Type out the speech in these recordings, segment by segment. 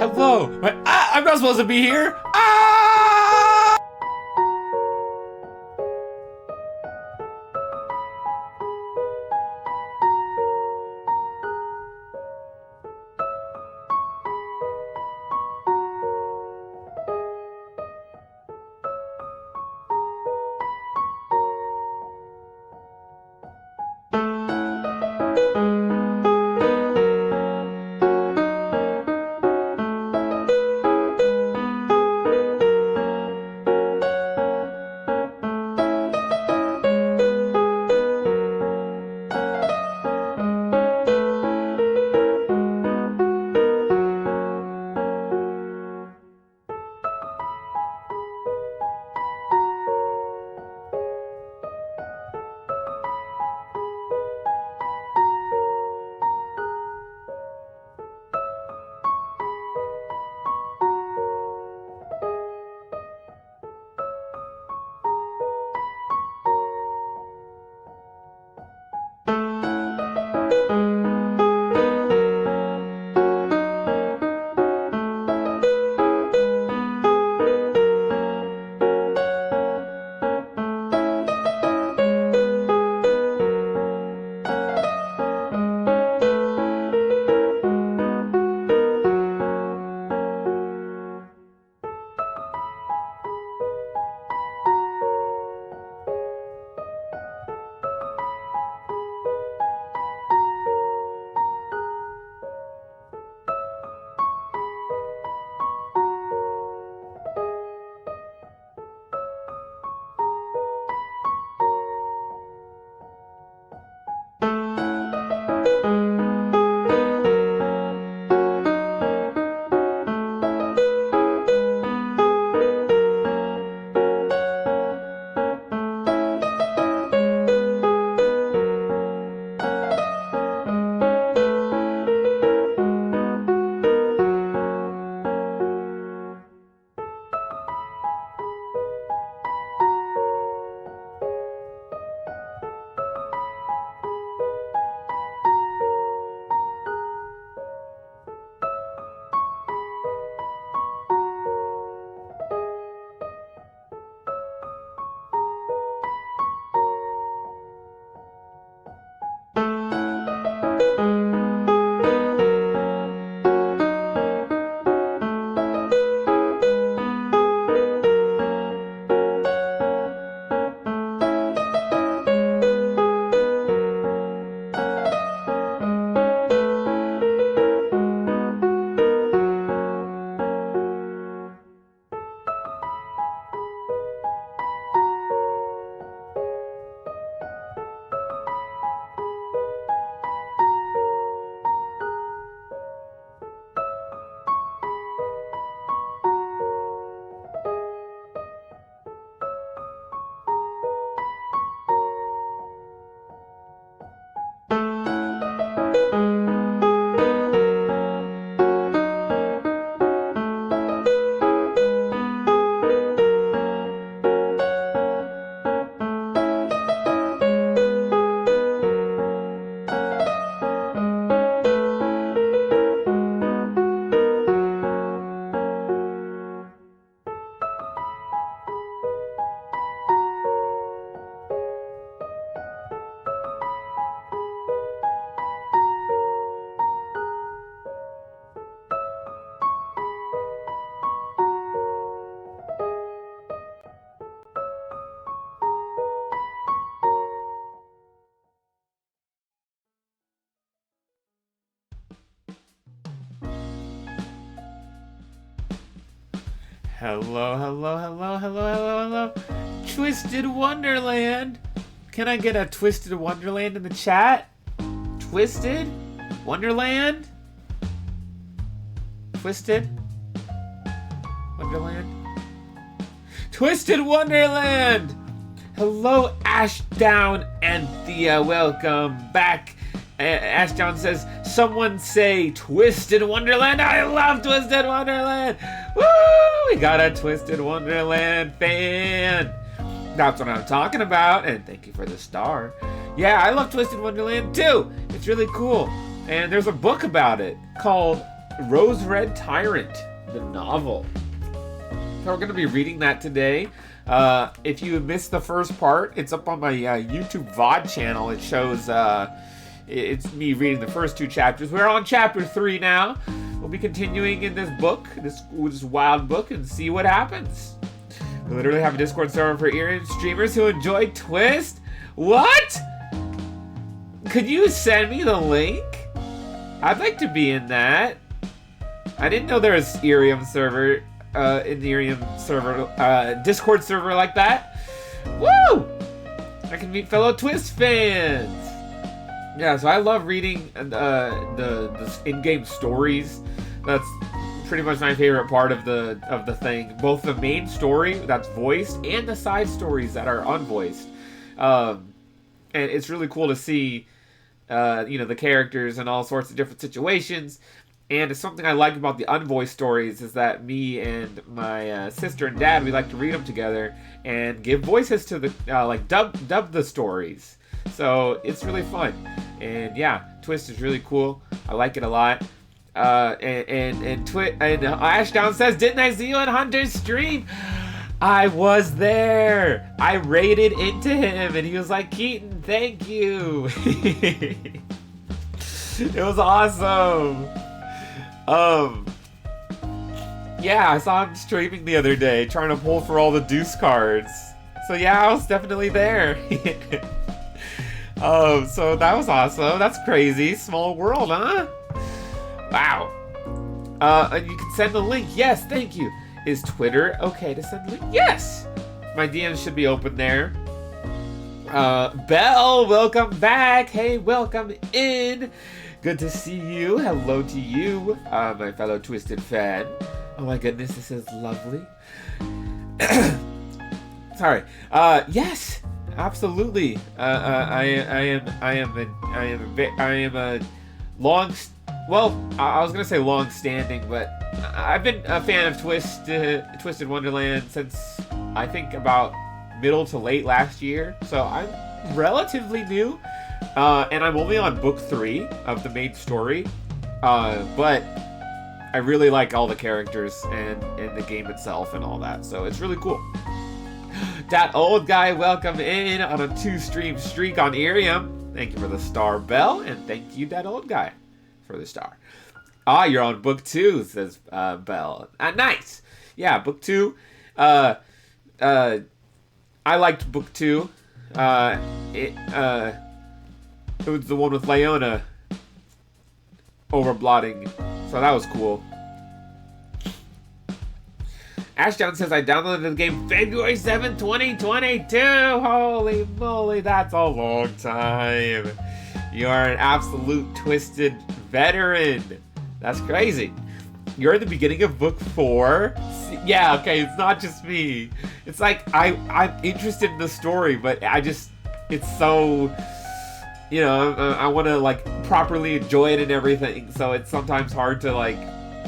Hello. I'm not supposed to be here. Ah! Hello, hello, hello, hello, hello, hello. Twisted Wonderland. Can I get a Twisted Wonderland in the chat? Twisted Wonderland? Twisted Wonderland? Twisted Wonderland! Hello, Ashdown and Thea. Welcome back. Ashdown says, someone say Twisted Wonderland. I love Twisted Wonderland. Woo! We got a Twisted Wonderland fan. That's what I'm talking about. And thank you for the star. Yeah, I love Twisted Wonderland too. It's really cool. And there's a book about it called Rose Red Tyrant, the novel. So we're going to be reading that today. If you missed the first part, it's up on my YouTube VOD channel. It shows it's me reading the first 2 chapters. We're on chapter 3 now. We'll be continuing in this book, this wild book, and see what happens. We literally have a Discord server for Erin streamers who enjoy Twist. What? Could you send me the link? I'd like to be in that. I didn't know there was Irium server, in the Irium server, Discord server like that. Woo! I can meet fellow Twist fans. Yeah, so I love reading the in-game stories. That's pretty much my favorite part of the thing. Both the main story that's voiced and the side stories that are unvoiced. And it's really cool to see, the characters in all sorts of different situations. And it's something I like about the unvoiced stories is that me and my sister and dad, we like to read them together and give voices to the, dub the stories. So it's really fun. And yeah, Twist is really cool. I like it a lot. And Ashdown says, didn't I see you on Hunter's stream? I was there. I raided into him and he was like, Keaton, thank you. It was awesome. Yeah, I saw him streaming the other day trying to pull for all the deuce cards. So yeah, I was definitely there. So that was awesome. That's crazy. Small world, huh? Wow. And you can send the link. Yes, thank you. Is Twitter okay to send a link? Yes! My DMs should be open there. Belle, welcome back. Hey, welcome in. Good to see you. Hello to you, my fellow Twisted fan. Oh my goodness, this is lovely. Sorry. Yes, absolutely. I am a long. Well, I was gonna say long-standing, but I've been a fan of Twisted Wonderland since I think about middle to late last year. So I'm relatively new, and I'm only on book 3 of the main story. But I really like all the characters and the game itself and all that. So it's really cool. That old guy, welcome in on a 2-stream streak on Irium. Thank you for the star, Bell, and thank you, that old guy, for the star. Ah, you're on book 2, says Bell. Nice. Yeah, book 2. I liked book 2. It was the one with Leona overblotting, so that was cool. Ashdown says, I downloaded the game February 7th, 2022. Holy moly, that's a long time. You are an absolute Twisted veteran. That's crazy. You're at the beginning of book 4. Yeah, okay, it's not just me. It's like, I'm interested in the story, but it's so, I want to, properly enjoy it and everything, so it's sometimes hard to,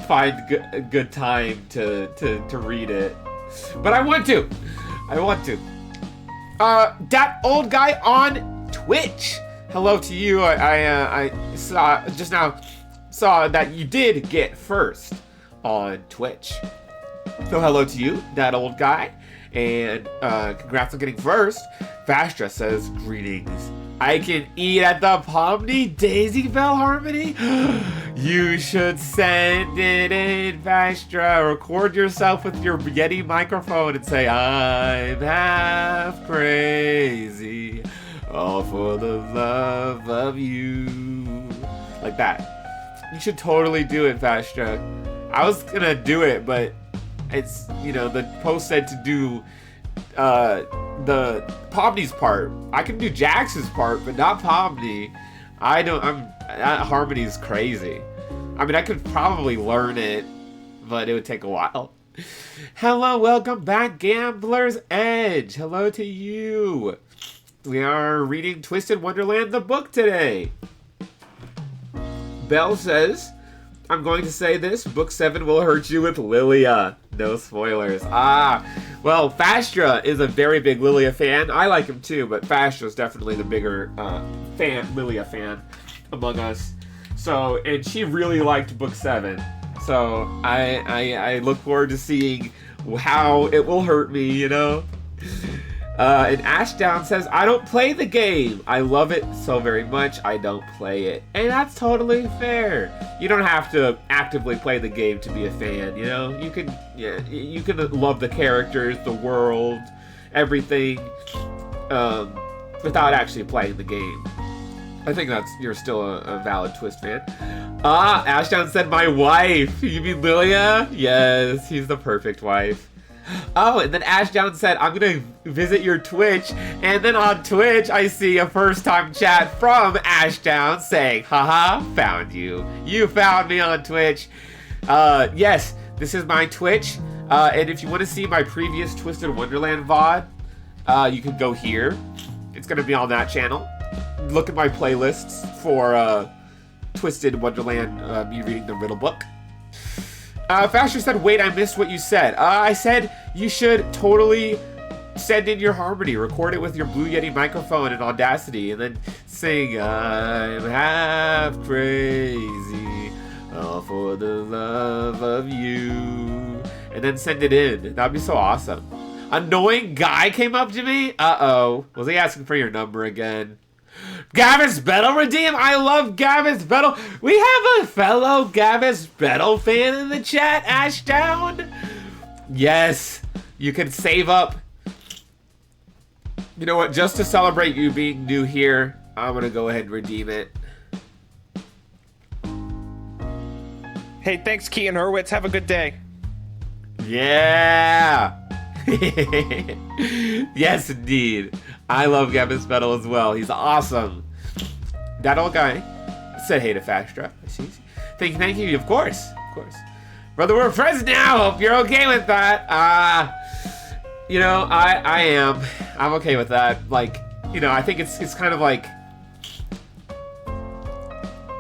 find a good time to read it. But I want to. That old guy on Twitch. Hello to you. I saw just now that you did get first on Twitch. So hello to you, that old guy, and congrats on getting first. Vastra says, greetings. I can eat at the Pomni Daisy Bell Harmony? You should send it in, Vastra. Record yourself with your Yeti microphone and say, I'm half crazy, all for the love of you. Like that. You should totally do it, Vastra. I was gonna do it, but it's, the post said to do the Pomni's part. I can do Jax's part, but not Pomni. Harmony's crazy. I mean, I could probably learn it, but it would take a while. Hello, welcome back, Gambler's Edge. Hello to you. We are reading Twisted Wonderland, the book today. Belle says, I'm going to say this, book 7 will hurt you with Lilia. No spoilers. Well, Fastra is a very big Lilia fan. I like him too, but Fastra's definitely the bigger Lilia fan among us. So, and she really liked book 7. So I look forward to seeing how it will hurt me, you know? And Ashdown says, I don't play the game. I love it so very much, I don't play it. And that's totally fair. You don't have to actively play the game to be a fan, you know? You can love the characters, the world, everything, without actually playing the game. I think you're still a valid Twist fan. Ashdown said, my wife. You mean Lilia? Yes, he's the perfect wife. Oh, and then Ashdown said, I'm gonna visit your Twitch, and then on Twitch I see a first-time chat from Ashdown saying, haha, found you. You found me on Twitch. Yes, this is my Twitch, and if you want to see my previous Twisted Wonderland VOD, you can go here. It's gonna be on that channel. Look at my playlists for Twisted Wonderland, me reading the Riddle book. Fasher said, wait, I missed what you said. I said you should totally send in your harmony, record it with your Blue Yeti microphone and Audacity, and then sing, I'm half crazy, all for the love of you, and then send it in. That'd be so awesome. Annoying guy came up to me? Uh-oh. Was he asking for your number again? Gavis Battle redeem. I love Gavis Battle. We have a fellow Gavis Battle fan in the chat, Ashdown. Yes, you can save up. You know what? Just to celebrate you being new here, I'm gonna go ahead and redeem it. Hey, thanks, Keaton Hurwitz. Have a good day. Yeah. Yes, indeed. I love Gavis Battle as well. He's awesome. That old guy said hey to Fastra. Thank you. Of course. Brother, we're friends now. Hope you're okay with that. You know, I am. I'm okay with that. Like, you know, I think it's kind of like,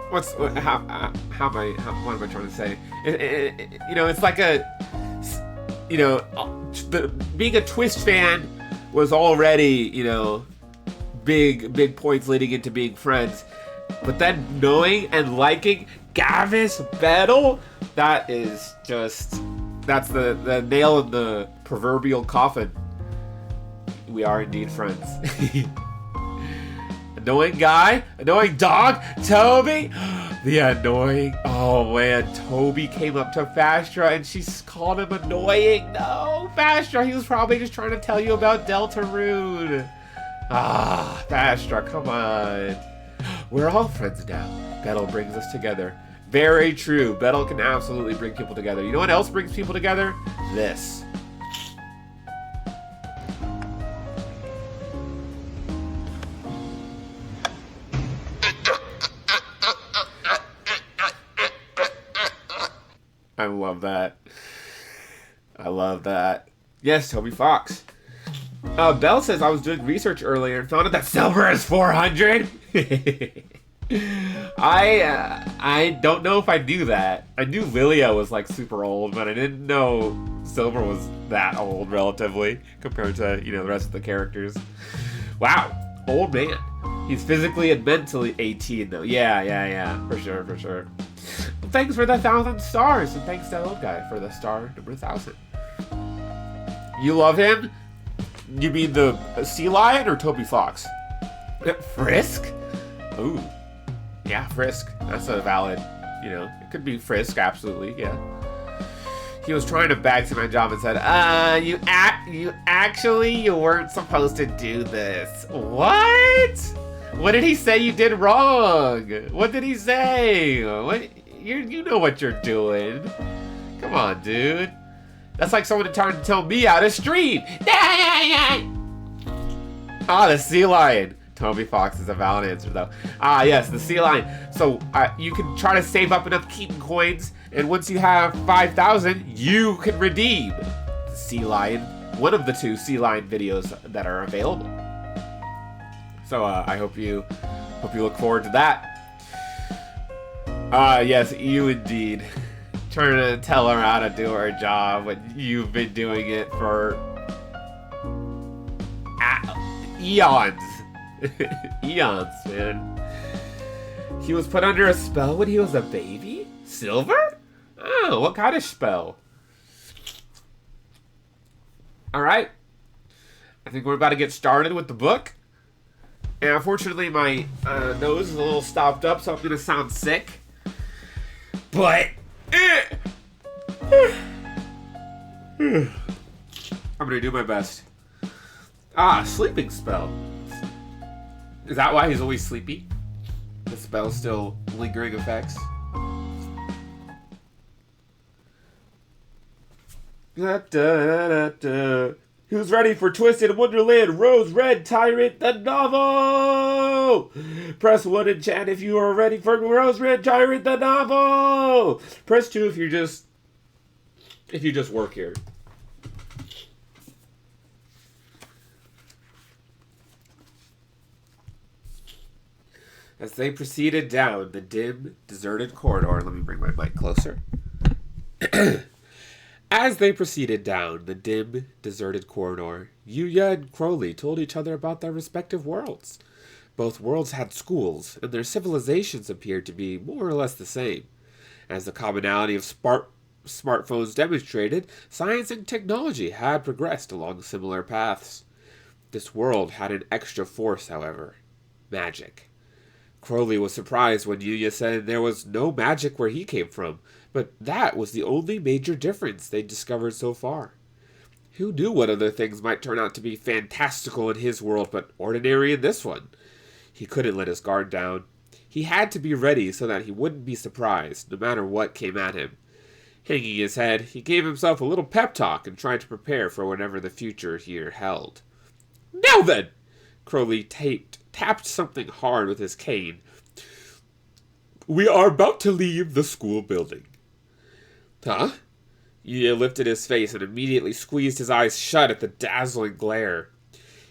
what am I trying to say? You know, it's like you know, being a Twist fan was already, you know, big points leading into being friends. But then knowing and liking Gavis Battle, that is just, that's the nail in the proverbial coffin. We are indeed friends. Annoying guy, annoying dog, Toby. The annoying, oh man, Toby came up to Fastra and she called him annoying. No, Fastra, he was probably just trying to tell you about Deltarune. Fastra, come on. We're all friends now. Battle brings us together. Very true. Battle can absolutely bring people together. You know what else brings people together? This. I love that. I love that. Yes, Toby Fox. Belle says, I was doing research earlier and found out that silver is 400. I don't know if I knew that. I knew Lilia was like super old, but I didn't know silver was that old relatively compared to, you know, the rest of the characters. Wow, old man. He's physically and mentally 18 though. Yeah, for sure. Well, thanks for the 1,000 stars, and thanks to that old guy for the star number 1,000. You love him? You mean the sea lion or Toby Fox? Frisk? Ooh. Yeah, Frisk. That's a valid, you know, it could be Frisk, absolutely, yeah. He was trying to bag to my job and said, you weren't supposed to do this. What? What did he say you did wrong? What did he say? What? You know what you're doing. Come on, dude. That's like someone trying to tell me how to stream. The sea lion. Toby Fox is a valid answer, though. Yes, the sea lion. So you can try to save up enough Keaton coins, and once you have 5,000, you can redeem the sea lion, one of the 2 sea lion videos that are available. So I hope you look forward to that. Yes, you indeed. Trying to tell her how to do her job when you've been doing it for eons. Eons, man. He was put under a spell when he was a baby? Silver? Oh, what kind of spell? Alright. I think we're about to get started with the book. And unfortunately, my nose is a little stopped up, so I'm going to sound sick. But... I'm going to do my best. Sleeping spell. Is that why he's always sleepy? The spell's still lingering effects. Who's ready for Twisted Wonderland Rose Red Tyrant the novel? Press 1 and chat if you are ready for Rose Red Tyrant the novel. Press 2 if you just work here. As they proceeded down the dim, deserted corridor, let me bring my mic closer. As they proceeded down the dim, deserted corridor, Yuya and Crowley told each other about their respective worlds. Both worlds had schools, and their civilizations appeared to be more or less the same. As the commonality of smartphones demonstrated, science and technology had progressed along similar paths. This world had an extra force, however: magic. Crowley was surprised when Yuya said there was no magic where he came from, but that was the only major difference they'd discovered so far. Who knew what other things might turn out to be fantastical in his world, but ordinary in this one? He couldn't let his guard down. He had to be ready so that he wouldn't be surprised, no matter what came at him. Hanging his head, he gave himself a little pep talk and tried to prepare for whatever the future here held. "Now then!" Crowley tapped something hard with his cane. "We are about to leave the school building." Huh? Yuya lifted his face and immediately squeezed his eyes shut at the dazzling glare.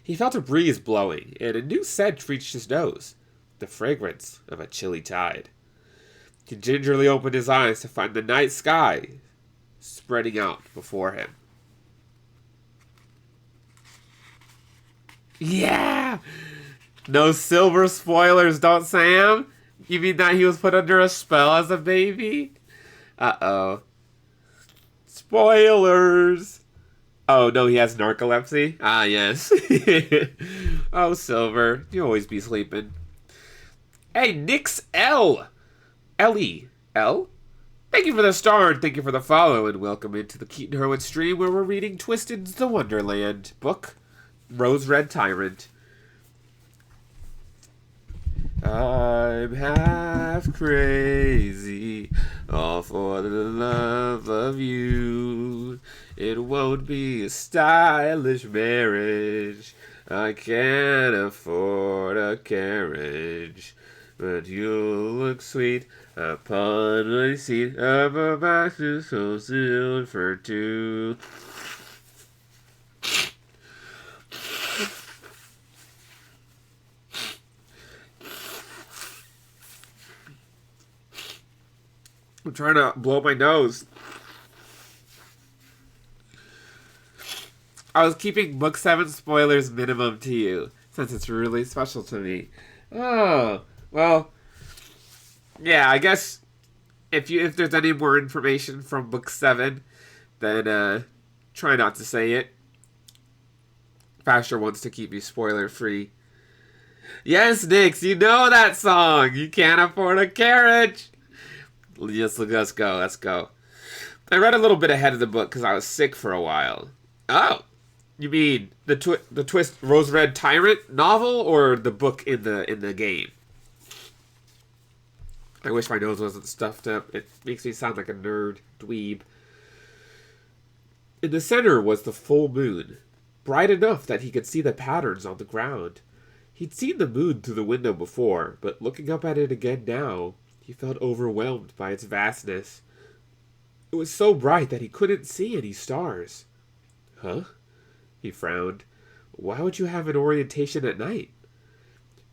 He felt a breeze blowing, and a new scent reached his nose: the fragrance of a chilly tide. He gingerly opened his eyes to find the night sky spreading out before him. Yeah! No silver spoilers, don't Sam? You mean that he was put under a spell as a baby? Uh-oh. Spoilers! Oh, no, he has narcolepsy? Ah, yes. Oh, Silver, you always be sleeping. Hey, Nix L! Ellie. L? Thank you for the star and thank you for the follow, and welcome into the Keaton Herwin stream where we're reading Twisted the Wonderland book, Rose Red Tyrant. I'm half crazy, all for the love of you. It won't be a stylish marriage. I can't afford a carriage, but you'll look sweet upon my seat. I'm about to so soon for two. I'm trying to blow my nose. I was keeping book 7 spoilers minimum to you, since it's really special to me. Oh, well, yeah, I guess if there's any more information from book 7, then try not to say it. Fasher wants to keep you spoiler free. Yes, Nix, you know that song. You can't afford a carriage. Yes, let's go. I read a little bit ahead of the book because I was sick for a while. Oh, you mean the Twist Rose Red Tyrant novel or the book in the game? I wish my nose wasn't stuffed up. It makes me sound like a nerd dweeb. In the center was the full moon, bright enough that he could see the patterns on the ground. He'd seen the moon through the window before, but looking up at it again now, he felt overwhelmed by its vastness. It was so bright that he couldn't see any stars. Huh? He frowned. Why would you have an orientation at night?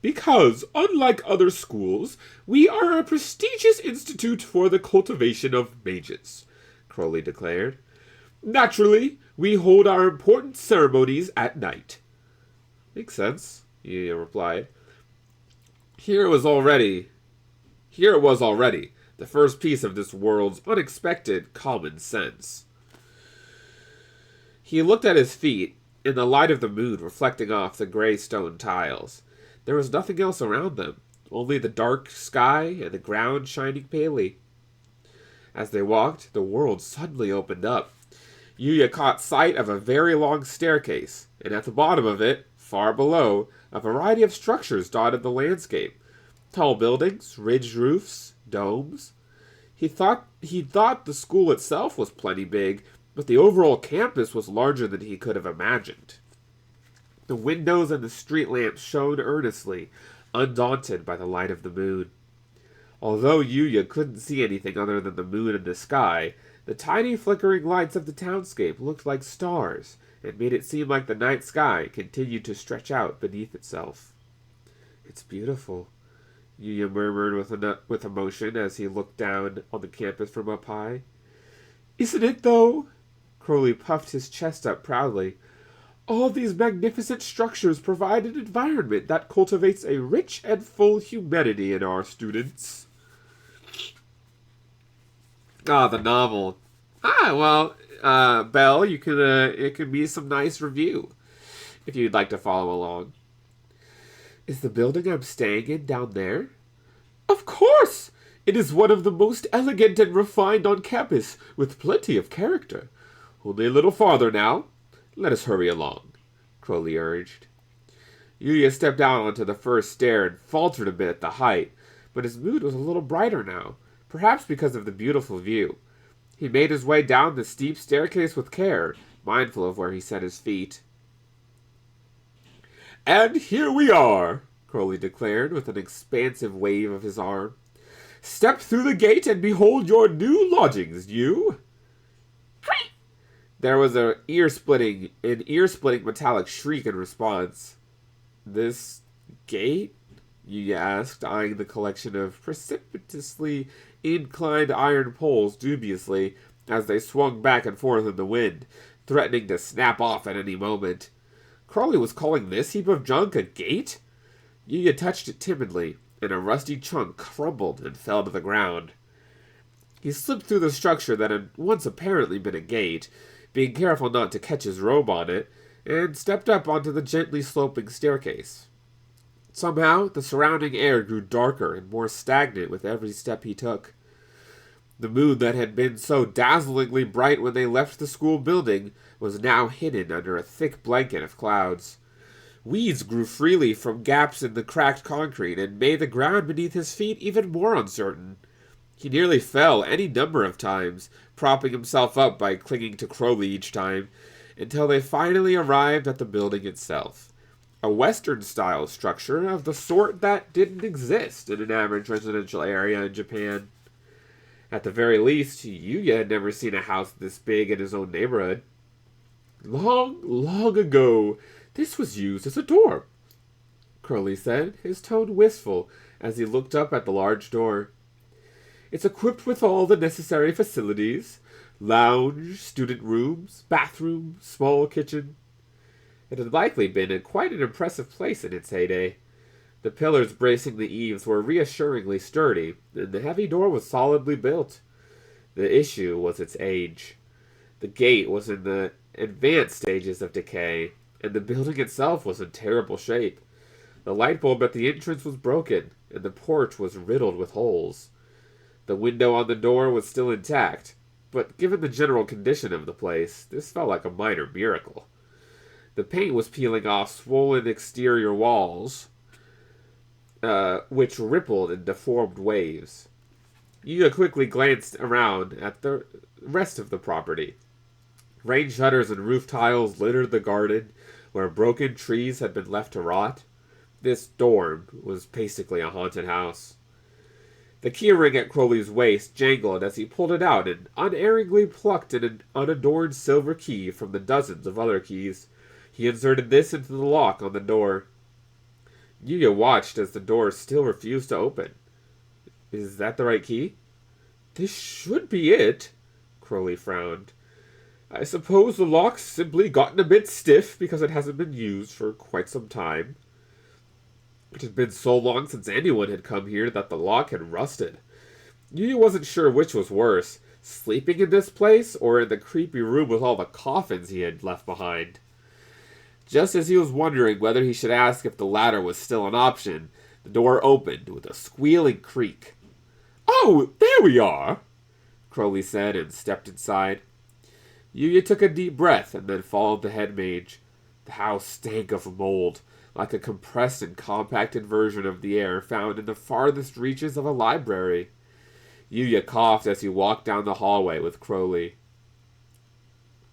Because, unlike other schools, we are a prestigious institute for the cultivation of mages, Crowley declared. Naturally, we hold our important ceremonies at night. Makes sense, Yuya replied. Here it was already Here it was already, the first piece of this world's unexpected common sense. He looked at his feet, in the light of the moon reflecting off the gray stone tiles. There was nothing else around them, only the dark sky and the ground shining palely. As they walked, the world suddenly opened up. Yuya caught sight of a very long staircase, and at the bottom of it, far below, a variety of structures dotted the landscape. Tall buildings, ridged roofs, domes. He thought the school itself was plenty big, but the overall campus was larger than he could have imagined. The windows and the street lamps shone earnestly, undaunted by the light of the moon. Although Yuya couldn't see anything other than the moon and the sky, the tiny flickering lights of the townscape looked like stars, and made it seem like the night sky continued to stretch out beneath itself. "It's beautiful," Yuya murmured with emotion as he looked down on the campus from up high. "Isn't it, though?" Crowley puffed his chest up proudly. "All these magnificent structures provide an environment that cultivates a rich and full humanity in our students." Ah, the novel. Belle, you can it could be some nice review if you'd like to follow along. "Is the building I'm staying in down there?" "Of course! It is one of the most elegant and refined on campus, with plenty of character. Only a little farther now. Let us hurry along," Crowley urged. Yuya stepped down onto the first stair and faltered a bit at the height, but his mood was a little brighter now, perhaps because of the beautiful view. He made his way down the steep staircase with care, mindful of where he set his feet. "And here we are," Crowley declared with an expansive wave of his arm. "Step through the gate and behold your new lodgings, you." There was an ear-splitting metallic shriek in response. "This gate?" Yuya asked, eyeing the collection of precipitously inclined iron poles dubiously as they swung back and forth in the wind, threatening to snap off at any moment. Crowley was calling this heap of junk a gate? Yuya touched it timidly, and a rusty chunk crumbled and fell to the ground. He slipped through the structure that had once apparently been a gate, being careful not to catch his robe on it, and stepped up onto the gently sloping staircase. Somehow, the surrounding air grew darker and more stagnant with every step he took. The moon that had been so dazzlingly bright when they left the school building was now hidden under a thick blanket of clouds. Weeds grew freely from gaps in the cracked concrete and made the ground beneath his feet even more uncertain. He nearly fell any number of times, propping himself up by clinging to Crowley each time, until they finally arrived at the building itself. A Western-style structure of the sort that didn't exist in an average residential area in Japan. At the very least, Yuya had never seen a house this big in his own neighborhood. "Long, long ago, this was used as a dorm," Crowley said, his tone wistful as he looked up at the large door. "It's equipped with all the necessary facilities: lounge, student rooms, bathroom, small kitchen." It had likely been quite an impressive place in its heyday. The pillars bracing the eaves were reassuringly sturdy, and the heavy door was solidly built. The issue was its age. The gate was in the advanced stages of decay, and the building itself was in terrible shape. The light bulb at the entrance was broken, and the porch was riddled with holes. The window on the door was still intact, but given the general condition of the place, this felt like a minor miracle. The paint was peeling off swollen exterior walls, which rippled in deformed waves. Yuya quickly glanced around at the rest of the property. Rain shutters and roof tiles littered the garden, where broken trees had been left to rot. This dorm was basically a haunted house. The key ring at Crowley's waist jangled as he pulled it out and unerringly plucked an unadorned silver key from the dozens of other keys. He inserted this into the lock on the door. Yuya watched as the door still refused to open. "Is that the right key?" "This should be it," Crowley frowned. "I suppose the lock's simply gotten a bit stiff because it hasn't been used for quite some time." It had been so long since anyone had come here that the lock had rusted. Yuya wasn't sure which was worse, sleeping in this place or in the creepy room with all the coffins he had left behind. Just as he was wondering whether he should ask if the latter was still an option, the door opened with a squealing creak. "Oh, there we are," Crowley said and stepped inside. Yuya took a deep breath and then followed the head mage. The house stank of mold, like a compressed and compacted version of the air found in the farthest reaches of a library. Yuya coughed as he walked down the hallway with Crowley.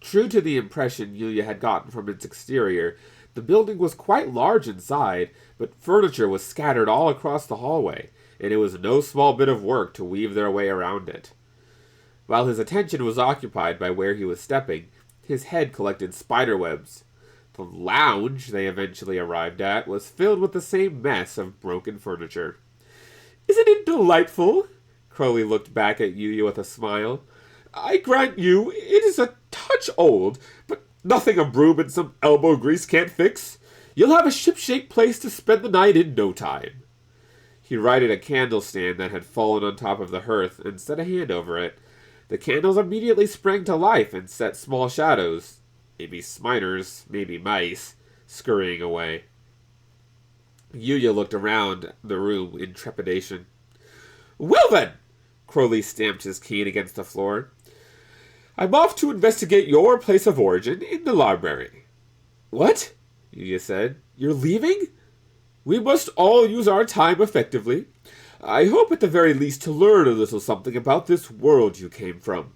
True to the impression Yuya had gotten from its exterior, the building was quite large inside, but furniture was scattered all across the hallway, and it was no small bit of work to weave their way around it. While his attention was occupied by where he was stepping, his head collected spiderwebs. The lounge they eventually arrived at was filled with the same mess of broken furniture. "Isn't it delightful?" Crowley looked back at Yuya with a smile. "I grant you, it is a touch old, but nothing a broom and some elbow grease can't fix. You'll have a ship-shape place to spend the night in no time." He righted a candle stand that had fallen on top of the hearth and set a hand over it. The candles immediately sprang to life and set small shadows, maybe spiders, maybe mice, scurrying away. Yuya looked around the room in trepidation. "Well then," Crowley stamped his cane against the floor, "I'm off to investigate your place of origin in the library." "What?" Yuya said. "You're leaving?" "We must all use our time effectively. I hope at the very least to learn a little something about this world you came from."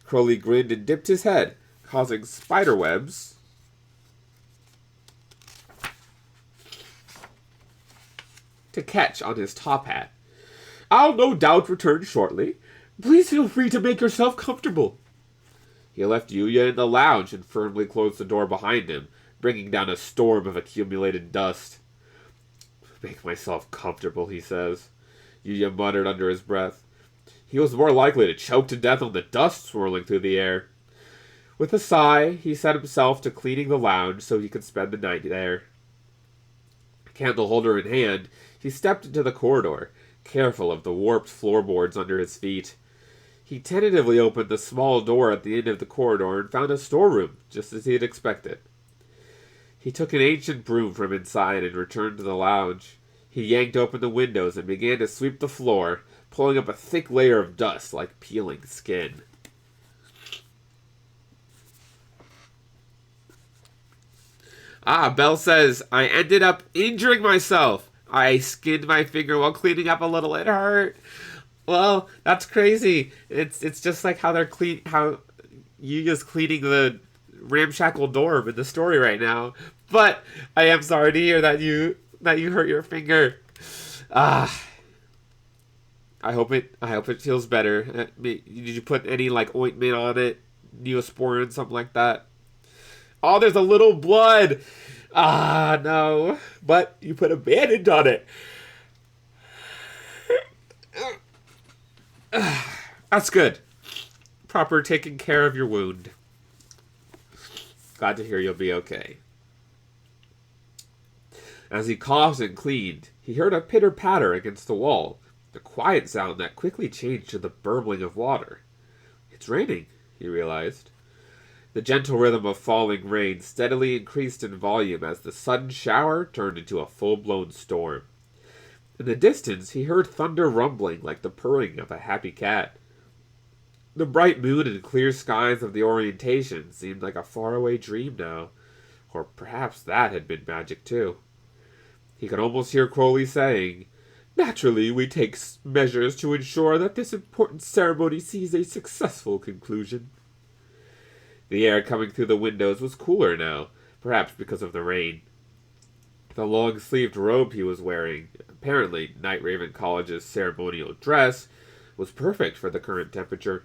Crowley grinned and dipped his head, causing spiderwebs to catch on his top hat. "I'll no doubt return shortly. Please feel free to make yourself comfortable." He left Yuya in the lounge and firmly closed the door behind him, bringing down a storm of accumulated dust. "Make myself comfortable," he says. Yuya muttered under his breath. He was more likely to choke to death on the dust swirling through the air. With a sigh, he set himself to cleaning the lounge so he could spend the night there. Candle holder in hand, he stepped into the corridor, careful of the warped floorboards under his feet. He tentatively opened the small door at the end of the corridor and found a storeroom, just as he had expected. He took an ancient broom from inside and returned to the lounge. He yanked open the windows and began to sweep the floor, pulling up a thick layer of dust like peeling skin. Belle says, "I ended up injuring myself. I skinned my finger while cleaning up a little. It hurt." Well, that's crazy. It's just like how how Yuya's cleaning the ramshackle door in the story right now. But I am sorry to hear that you hurt your finger. I hope it feels better. Did you put any like ointment on it, Neosporin, something like that? Oh, there's a little blood. No. But you put a bandage on it. That's good. Proper taking care of your wound. Glad to hear you'll be okay. As he coughed and cleaned, he heard a pitter-patter against the wall, a quiet sound that quickly changed to the burbling of water. It's raining, he realized. The gentle rhythm of falling rain steadily increased in volume as the sudden shower turned into a full-blown storm. In the distance, he heard thunder rumbling like the purring of a happy cat. The bright moon and clear skies of the orientation seemed like a faraway dream now, or perhaps that had been magic too. He could almost hear Crowley saying, "Naturally, we take measures to ensure that this important ceremony sees a successful conclusion." The air coming through the windows was cooler now, perhaps because of the rain. The long-sleeved robe he was wearing, apparently Night Raven College's ceremonial dress, was perfect for the current temperature.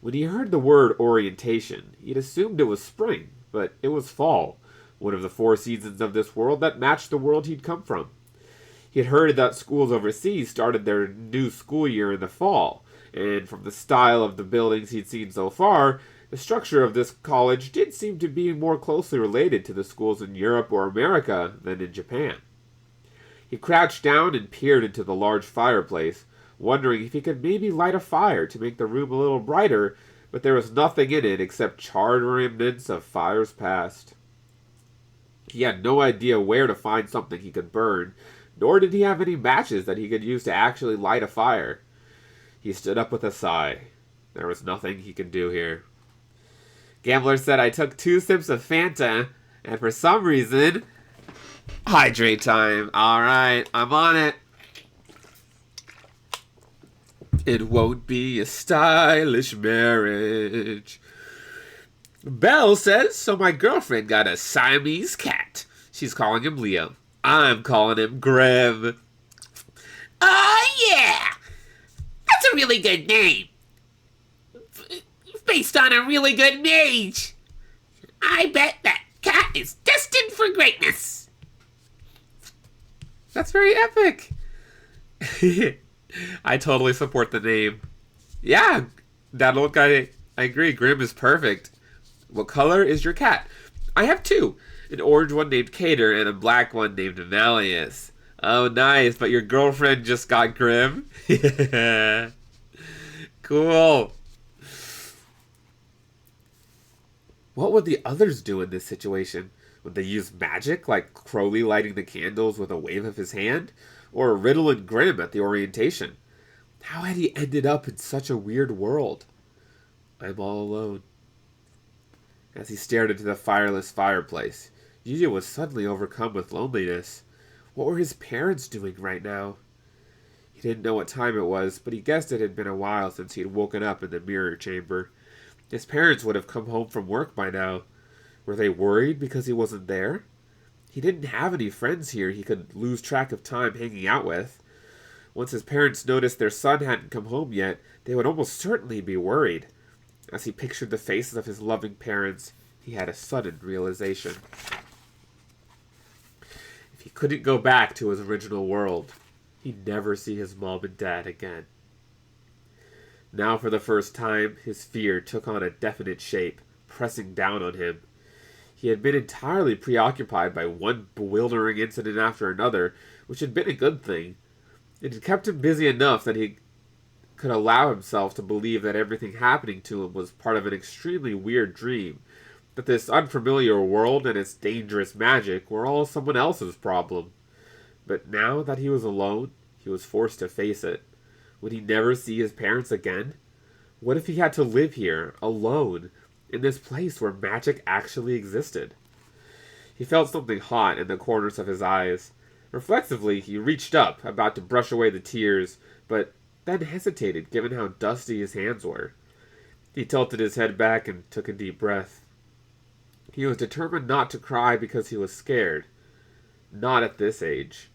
When he heard the word orientation, he'd assumed it was spring, but it was fall, one of the 4 seasons of this world that matched the world he'd come from. He'd heard that schools overseas started their new school year in the fall, and from the style of the buildings he'd seen so far, the structure of this college did seem to be more closely related to the schools in Europe or America than in Japan. He crouched down and peered into the large fireplace, wondering if he could maybe light a fire to make the room a little brighter, but there was nothing in it except charred remnants of fires past. He had no idea where to find something he could burn, nor did he have any matches that he could use to actually light a fire. He stood up with a sigh. There was nothing he could do here. Gambler said, I took 2 sips of Fanta, and for some reason... Hydrate time. Alright, I'm on it. It won't be a stylish marriage. Belle says, so my girlfriend got a Siamese cat. She's calling him Leo. I'm calling him Grim. Oh, yeah! That's a really good name. Based on a really good mage. I bet that cat is destined for greatness. That's very epic. I totally support the name. Yeah, that old guy, I agree. Grim is perfect. What color is your cat? I have 2. An orange one named Cater and a black one named Malleus. Oh, nice. But your girlfriend just got Grim? Yeah. Cool. What would the others do in this situation? Would they use magic, like Crowley lighting the candles with a wave of his hand? Or Riddle and Grim at the orientation? How had he ended up in such a weird world? I'm all alone. As he stared into the fireless fireplace, Yuya was suddenly overcome with loneliness. What were his parents doing right now? He didn't know what time it was, but he guessed it had been a while since he had woken up in the mirror chamber. His parents would have come home from work by now. Were they worried because he wasn't there? He didn't have any friends here he could lose track of time hanging out with. Once his parents noticed their son hadn't come home yet, they would almost certainly be worried. As he pictured the faces of his loving parents, he had a sudden realization. If he couldn't go back to his original world, he'd never see his mom and dad again. Now for the first time, his fear took on a definite shape, pressing down on him. He had been entirely preoccupied by one bewildering incident after another, which had been a good thing. It had kept him busy enough that he could allow himself to believe that everything happening to him was part of an extremely weird dream, that this unfamiliar world and its dangerous magic were all someone else's problem. But now that he was alone, he was forced to face it. Would he never see his parents again? What if he had to live here, alone, in this place where magic actually existed? He felt something hot in the corners of his eyes. Reflexively, he reached up, about to brush away the tears, but then hesitated given how dusty his hands were. He tilted his head back and took a deep breath. He was determined not to cry because he was scared. Not at this age.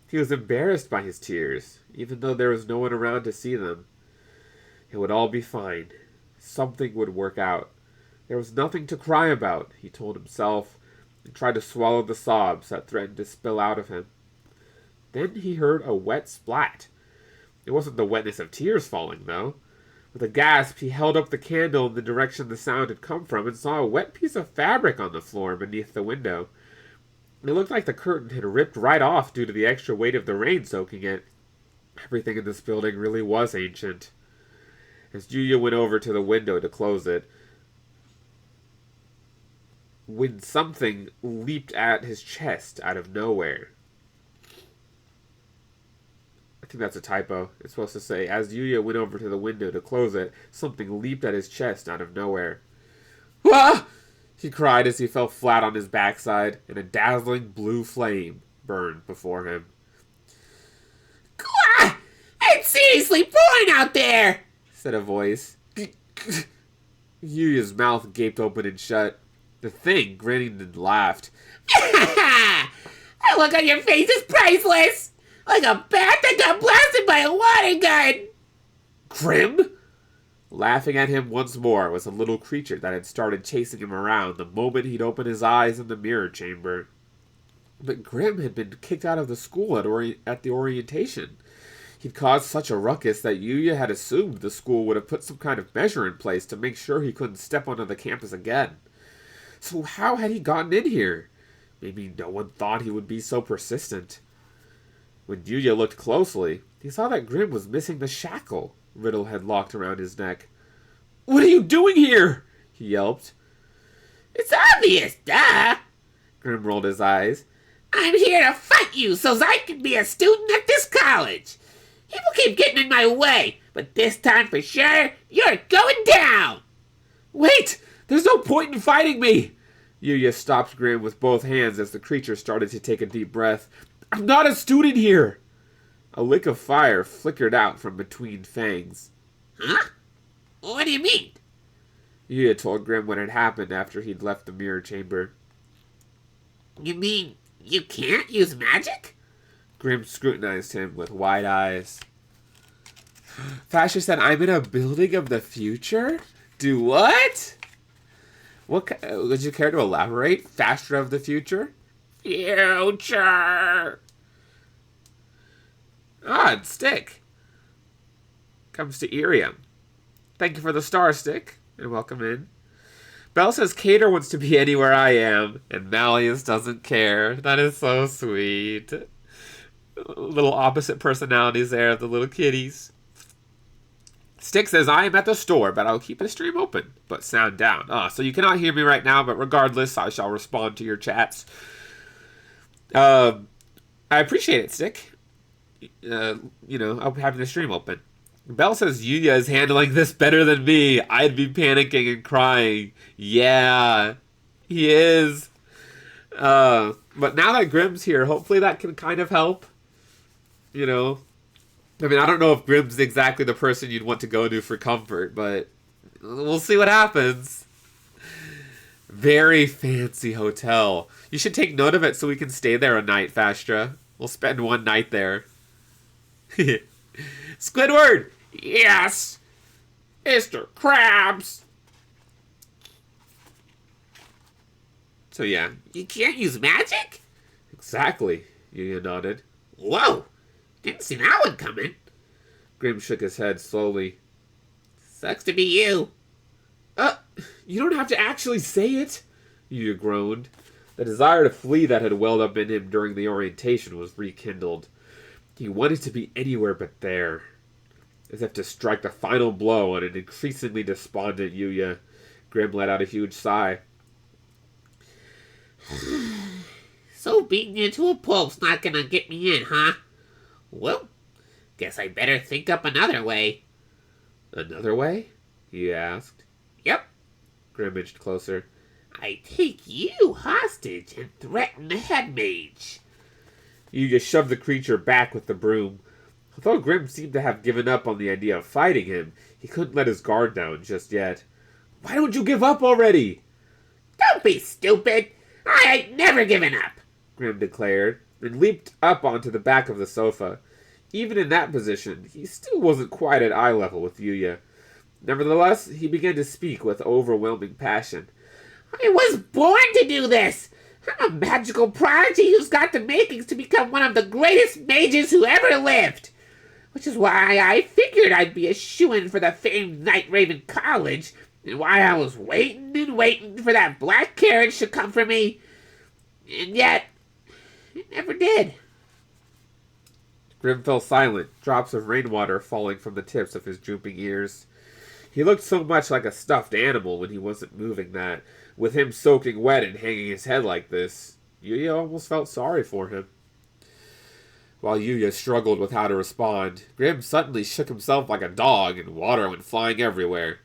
He was embarrassed by his tears, even though there was no one around to see them. It would all be fine. Something would work out. There was nothing to cry about, he told himself, and tried to swallow the sobs that threatened to spill out of him. Then he heard a wet splat. It wasn't the wetness of tears falling, though. With a gasp, he held up the candle in the direction the sound had come from and saw a wet piece of fabric on the floor beneath the window. It looked like the curtain had ripped right off due to the extra weight of the rain soaking it. Everything in this building really was ancient. As Yuya went over to the window to close it, when something leaped at his chest out of nowhere. I think that's a typo. It's supposed to say, as Yuya went over to the window to close it, something leaped at his chest out of nowhere. "Ah!" he cried as he fell flat on his backside, and a dazzling blue flame burned before him. Gah! It's seriously pouring out there, said a voice. Yuya's mouth gaped open and shut. The thing grinned and laughed. That look on your face is priceless! Like a bat that got blasted by a water gun! Grim? Laughing at him once more was a little creature that had started chasing him around the moment he'd opened his eyes in the mirror chamber. But Grim had been kicked out of the school at the orientation. He'd caused such a ruckus that Yuya had assumed the school would have put some kind of measure in place to make sure he couldn't step onto the campus again. So how had he gotten in here? Maybe no one thought he would be so persistent. When Yuya looked closely, he saw that Grim was missing the shackle Riddle had locked around his neck. "What are you doing here?" he yelped. It's obvious, duh. Grim rolled his eyes. I'm here to fight you so I can be a student at this college. People keep getting in my way, but this time for sure, you're going down. "Wait! There's no point in fighting me!" Yuya stopped Grim with both hands as the creature started to take a deep breath. "I'm not a student here!" A lick of fire flickered out from between fangs. Huh? What do you mean? Yuya told Grim what had happened after he'd left the mirror chamber. You mean you can't use magic? Grim scrutinized him with wide eyes. Fascia said, "I'm in a building of the future? Do what? Would you care to elaborate? Fascia of the future?" Future. Odd stick. Comes to Irium. "Thank you for the star, Stick, and welcome in." Belle says Cater wants to be anywhere I am, and Malleus doesn't care. That is so sweet. Little opposite personalities there, the little kitties. Stick says, "I am at the store, but I'll keep the stream open, but sound down." So you cannot hear me right now, but regardless, I shall respond to your chats. I appreciate it, Stick. I'm having the stream open. Belle says Yuya is handling this better than me. I'd be panicking and crying. Yeah, he is. But now that Grim's here, hopefully that can kind of help. I don't know if Grim's exactly the person you'd want to go to for comfort, but we'll see what happens. Very fancy hotel. You should take note of it so we can stay there a night, Fastra. We'll spend one night there. Squidward! Yes, Mr. Krabs. So yeah. You can't use magic? Exactly, Yuya nodded. Whoa, didn't see that one coming. Grim shook his head slowly. Sucks to be you. You don't have to actually say it, Yuya groaned. The desire to flee that had welled up in him during the orientation was rekindled. He wanted to be anywhere but there. As if to strike the final blow on an increasingly despondent Yuya, Grim let out a huge sigh. So beating you to a pulp's not gonna get me in, huh? Well, guess I better think up another way. "Another way?" he asked. Yep. Grim edged closer. I take you hostage and threaten the head mage. Yuya shoved the creature back with the broom. Although Grim seemed to have given up on the idea of fighting him, he couldn't let his guard down just yet. "Why don't you give up already?" Don't be stupid. I ain't never given up. Grim declared, and leaped up onto the back of the sofa. Even in that position, he still wasn't quite at eye level with Yuya. Nevertheless, he began to speak with overwhelming passion. I was born to do this. I'm a magical prodigy who's got the makings to become one of the greatest mages who ever lived. Which is why I figured I'd be a shoo-in for the famed Night Raven College, and why I was waiting and waiting for that black carriage to come for me. And yet, it never did. Grim fell silent, drops of rainwater falling from the tips of his drooping ears. He looked so much like a stuffed animal when he wasn't moving that, with him soaking wet and hanging his head like this, Yuya almost felt sorry for him. While Yuya struggled with how to respond, Grim suddenly shook himself like a dog and water went flying everywhere.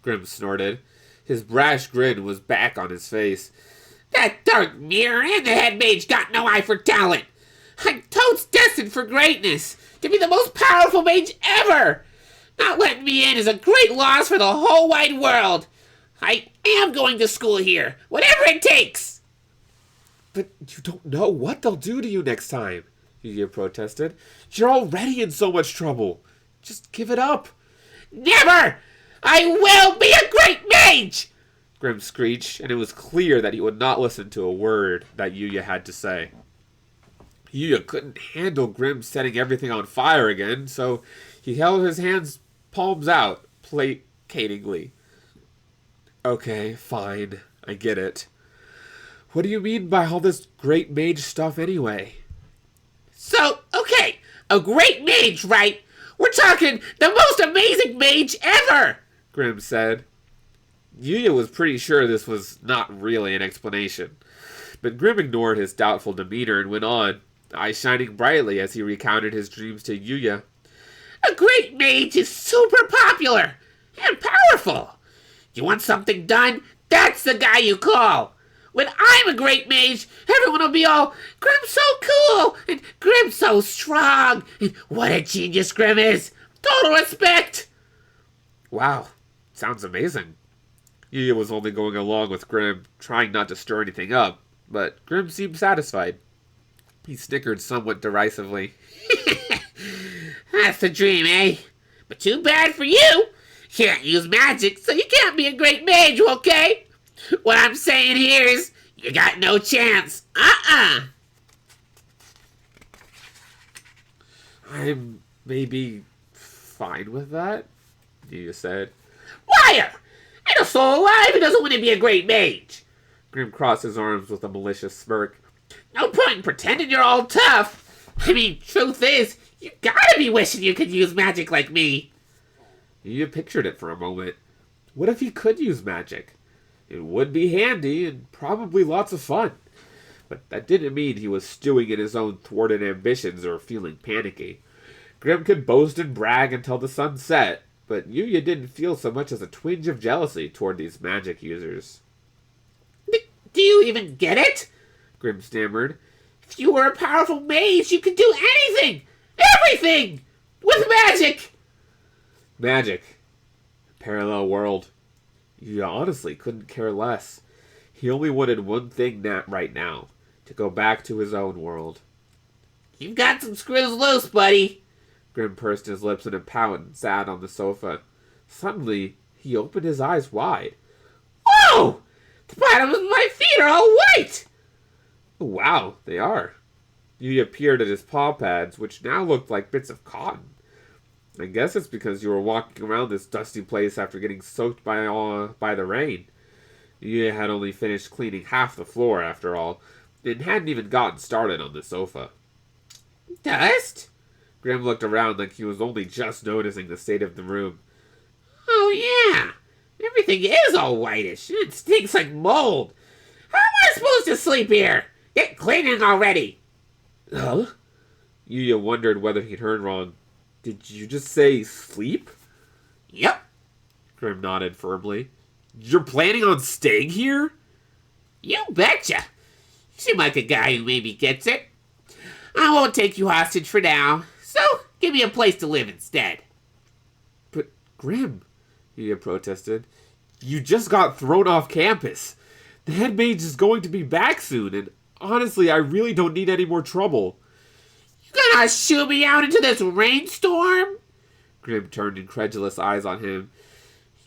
Grim snorted. His brash grin was back on his face. That dark mirror and the head mage got no eye for talent. I'm totes destined for greatness, to be the most powerful mage ever. Not letting me in is a great loss for the whole wide world. I am going to school here, whatever it takes. "But you don't know what they'll do to you next time," Yuya protested. "You're already in so much trouble. Just give it up." Never! I will be a great mage! Grim screeched, and it was clear that he would not listen to a word that Yuya had to say. Yuya couldn't handle Grim setting everything on fire again, so he held his hands palms out, placatingly. "Okay, fine. I get it. What do you mean by all this great mage stuff anyway?" So, okay, a great mage, right? We're talking the most amazing mage ever! Grim said. Yuya was pretty sure this was not really an explanation, but Grim ignored his doubtful demeanor and went on, eyes shining brightly as he recounted his dreams to Yuya. A great mage is super popular and powerful. You want something done? That's the guy you call. When I'm a great mage, everyone will be all, Grim's so cool, and Grim's so strong, and what a genius Grim is. Total respect. Wow, sounds amazing. Yuya was only going along with Grim, trying not to stir anything up, but Grim seemed satisfied. He snickered somewhat derisively. That's the dream, eh? But too bad for you. Can't use magic, so you can't be a great mage, okay? What I'm saying here is, you got no chance. I'm maybe fine with that, Yuya said. Liar! Ain't a soul alive who doesn't want to be a great mage. Grim crossed his arms with a malicious smirk. No point in pretending you're all tough. I mean, truth is, you gotta be wishing you could use magic like me. Yuya pictured it for a moment. What if he could use magic? It would be handy and probably lots of fun. But that didn't mean he was stewing in his own thwarted ambitions or feeling panicky. Grim could boast and brag until the sun set, but Yuya didn't feel so much as a twinge of jealousy toward these magic users. Do you even get it? Grim stammered. If you were a powerful mage, you could do anything! Everything! With magic! Magic. Parallel world. Yuya honestly couldn't care less. He only wanted one thing right now, to go back to his own world. You've got some screws loose, buddy. Grim pursed his lips in a pout and sat on the sofa. Suddenly, he opened his eyes wide. Whoa! The bottoms of my feet are all white! Wow, they are. Yuya peered at his paw pads, which now looked like bits of cotton. I guess it's because you were walking around this dusty place after getting soaked by the rain. Yuya had only finished cleaning half the floor, after all, and hadn't even gotten started on the sofa. Dust? Grim looked around like he was only just noticing the state of the room. Oh yeah, everything is all whitish. It stinks like mold. How am I supposed to sleep here? Get cleaning already. Huh? Yuya wondered whether he'd heard wrong. Did you just say sleep? Yep. Grim nodded firmly. You're planning on staying here? You betcha. You seem like a guy who maybe gets it. I won't take you hostage for now, so give me a place to live instead. But, Grim, Yuya protested, you just got thrown off campus. The head mage is going to be back soon, and honestly, I really don't need any more trouble. You gonna shoo me out into this rainstorm? Grim turned incredulous eyes on him.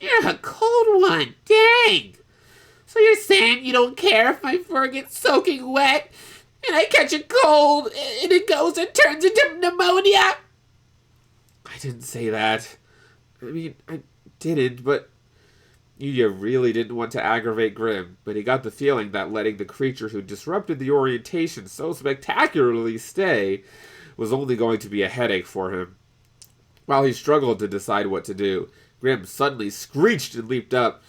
You're a cold one, dang. So you're saying you don't care if my fur gets soaking wet, and I catch a cold, and it goes and turns into pneumonia? I didn't say that. I mean, I didn't, but Yuya really didn't want to aggravate Grim, but he got the feeling that letting the creature who disrupted the orientation so spectacularly stay was only going to be a headache for him. While he struggled to decide what to do, Grim suddenly screeched and leaped up.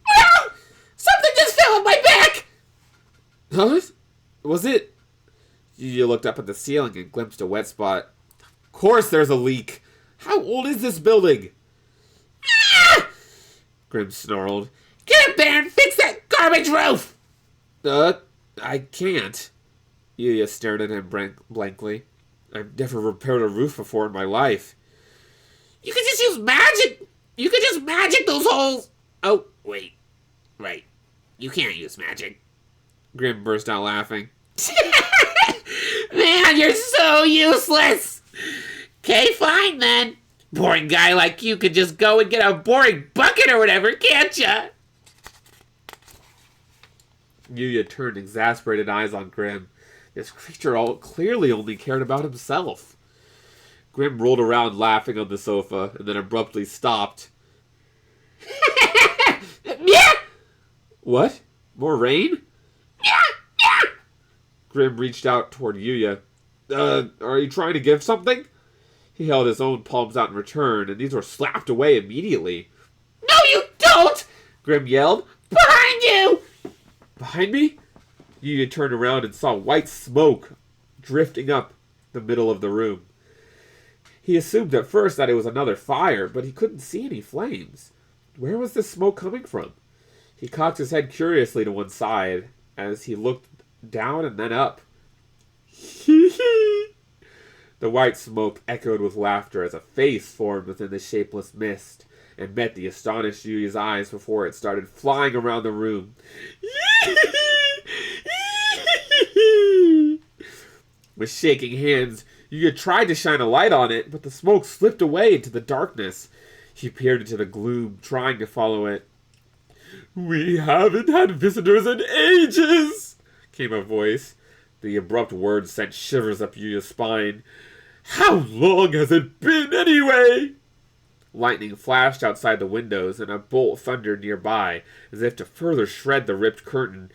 Ah! Something just fell on my back! Huh? Was it? Yuya looked up at the ceiling and glimpsed a wet spot. Of course there's a leak. How old is this building? Ah! Grim snarled. Get up there and fix that garbage roof! I can't. Yuya stared at him blankly. I've never repaired a roof before in my life. You could just use magic! You could just magic those holes! Oh, wait. Right. You can't use magic. Grim burst out laughing. Man, you're so useless! Okay, fine then. Boring guy like you could just go and get a boring bucket or whatever, can't ya? Yuya turned exasperated eyes on Grim. This creature clearly only cared about himself. Grim rolled around laughing on the sofa and then abruptly stopped. Yeah! What? More rain? Yeah! Yeah! Grim reached out toward Yuya. Are you trying to give something? He held his own palms out in return, and these were slapped away immediately. No, you don't! Grim yelled. Behind you! Behind me? Yuya turned around and saw white smoke drifting up the middle of the room. He assumed at first that it was another fire, but he couldn't see any flames. Where was this smoke coming from? He cocked his head curiously to one side as he looked down and then up. The white smoke echoed with laughter as a face formed within the shapeless mist and met the astonished Yuya's eyes before it started flying around the room. With shaking hands, Yuya tried to shine a light on it, but the smoke slipped away into the darkness. He peered into the gloom, trying to follow it. "We haven't had visitors in ages," came a voice. The abrupt words sent shivers up Yuya's spine. "How long has it been, anyway?" Lightning flashed outside the windows, and a bolt thundered nearby, as if to further shred the ripped curtain.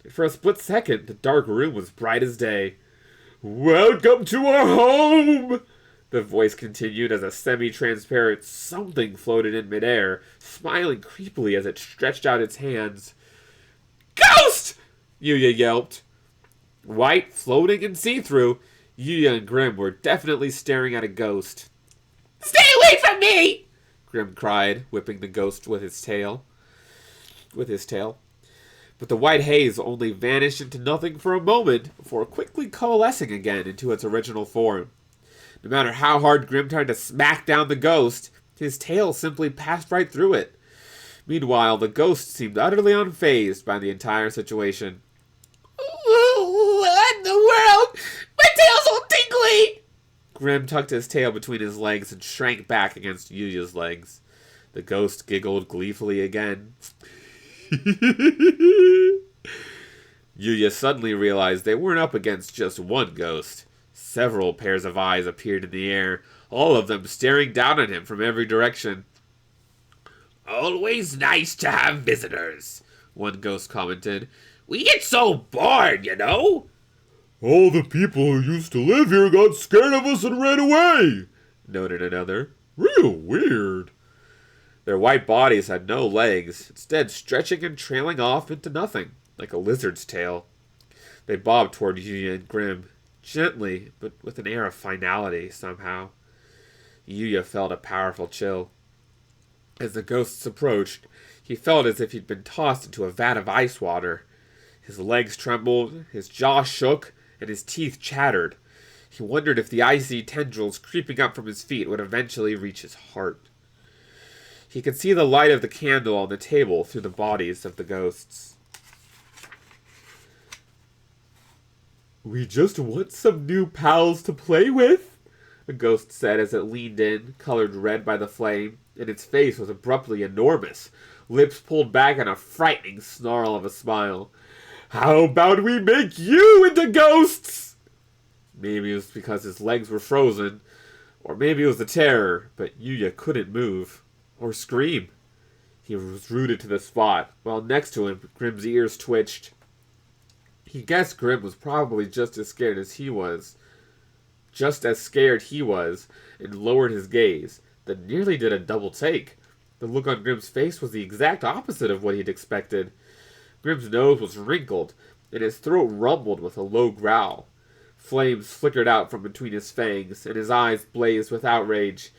For a split second, the dark room was bright as day. "Welcome to our home!" The voice continued as a semi-transparent something floated in midair, smiling creepily as it stretched out its hands. "Ghost!" Yuya yelped. White, floating, and see-through, Yuya and Grim were definitely staring at a ghost. Stay away from me! Grim cried, whipping the ghost with his tail. But the white haze only vanished into nothing for a moment before quickly coalescing again into its original form. No matter how hard Grim tried to smack down the ghost, his tail simply passed right through it. Meanwhile, the ghost seemed utterly unfazed by the entire situation. What in the world? My tail's all tingly! Grim tucked his tail between his legs and shrank back against Yuya's legs. The ghost giggled gleefully again. Yuya suddenly realized they weren't up against just one ghost. Several pairs of eyes appeared in the air, all of them staring down at him from every direction. "Always nice to have visitors," one ghost commented. "We get so bored, you know." "All the people who used to live here got scared of us and ran away," noted another. "Real weird." Their white bodies had no legs, instead stretching and trailing off into nothing, like a lizard's tail. They bobbed toward Yuya and Grim, gently, but with an air of finality, somehow. Yuya felt a powerful chill. As the ghosts approached, he felt as if he'd been tossed into a vat of ice water. His legs trembled, his jaw shook, and his teeth chattered. He wondered if the icy tendrils creeping up from his feet would eventually reach his heart. He could see the light of the candle on the table through the bodies of the ghosts. "We just want some new pals to play with," a ghost said as it leaned in, colored red by the flame, and its face was abruptly enormous, lips pulled back in a frightening snarl of a smile. "How about we make you into ghosts?" Maybe it was because his legs were frozen, or maybe it was the terror, but Yuya couldn't move. Or scream. He was rooted to the spot, while next to him, Grim's ears twitched. He guessed Grim was probably just as scared he was, and lowered his gaze, then nearly did a double take. The look on Grim's face was the exact opposite of what he'd expected. Grim's nose was wrinkled, and his throat rumbled with a low growl. Flames flickered out from between his fangs, and his eyes blazed with outrage.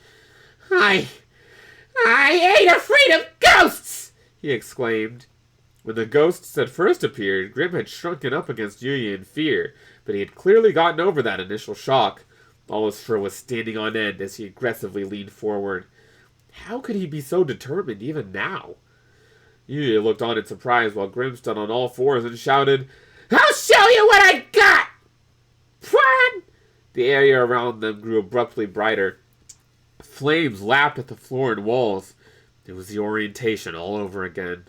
I ain't afraid of ghosts!" he exclaimed. When the ghosts had first appeared, Grim had shrunken up against Yuya in fear, but he had clearly gotten over that initial shock. All his fur was standing on end as he aggressively leaned forward. How could he be so determined even now? Yuya looked on in surprise while Grim stood on all fours and shouted, "I'll show you what I got! Prawn!" The area around them grew abruptly brighter. Flames lapped at the floor and walls. It was the orientation all over again.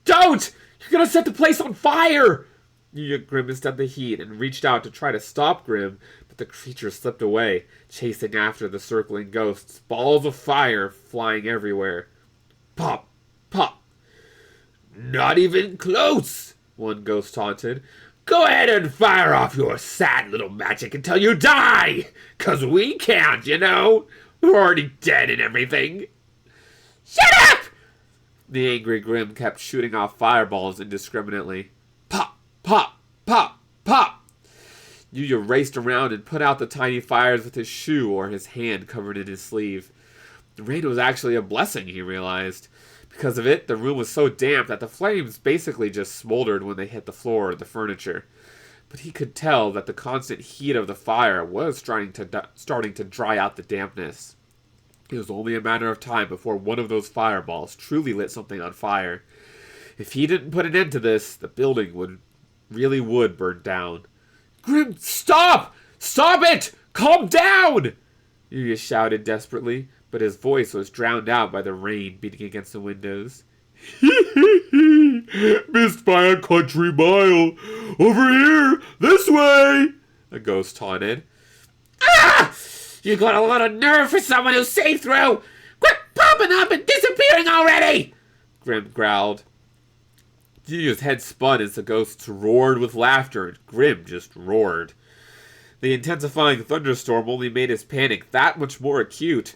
Don't! You're gonna set the place on fire! Yuya grimaced at the heat and reached out to try to stop Grim, but the creature slipped away, chasing after the circling ghosts, balls of fire flying everywhere. Pop! Pop! "Not even close," one ghost taunted. Go ahead and fire off your sad little magic until you die! 'Cause we can't, you know? We're already dead and everything. Shut up! The angry Grim kept shooting off fireballs indiscriminately. Pop, pop, pop, pop! Yuya raced around and put out the tiny fires with his shoe or his hand covered in his sleeve. The rain was actually a blessing, he realized. Because of it, the room was so damp that the flames basically just smoldered when they hit the floor or the furniture. But he could tell that the constant heat of the fire was starting to dry out the dampness. It was only a matter of time before one of those fireballs truly lit something on fire. If he didn't put an end to this, the building would burn down. Grim, stop! Stop it! Calm down! Yuya shouted desperately, but his voice was drowned out by the rain beating against the windows. Missed by a country mile. Over here, this way! A ghost taunted. Ah! You got a lot of nerve for someone who's safe through! Quit popping up and disappearing already! Grim growled. Yuya's head spun as the ghosts roared with laughter, and Grim just roared. The intensifying thunderstorm only made his panic that much more acute.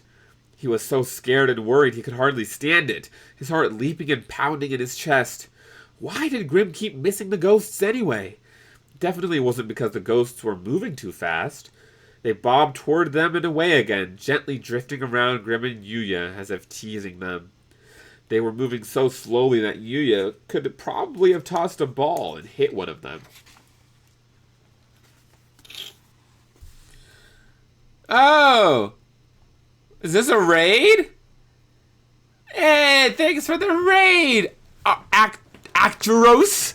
He was so scared and worried he could hardly stand it, his heart leaping and pounding in his chest. Why did Grim keep missing the ghosts anyway? Definitely wasn't because the ghosts were moving too fast. They bobbed toward them and away again, gently drifting around Grim and Yuya as if teasing them. They were moving so slowly that Yuya could probably have tossed a ball and hit one of them. Oh! Is this a raid? Hey, thanks for the raid! Actros?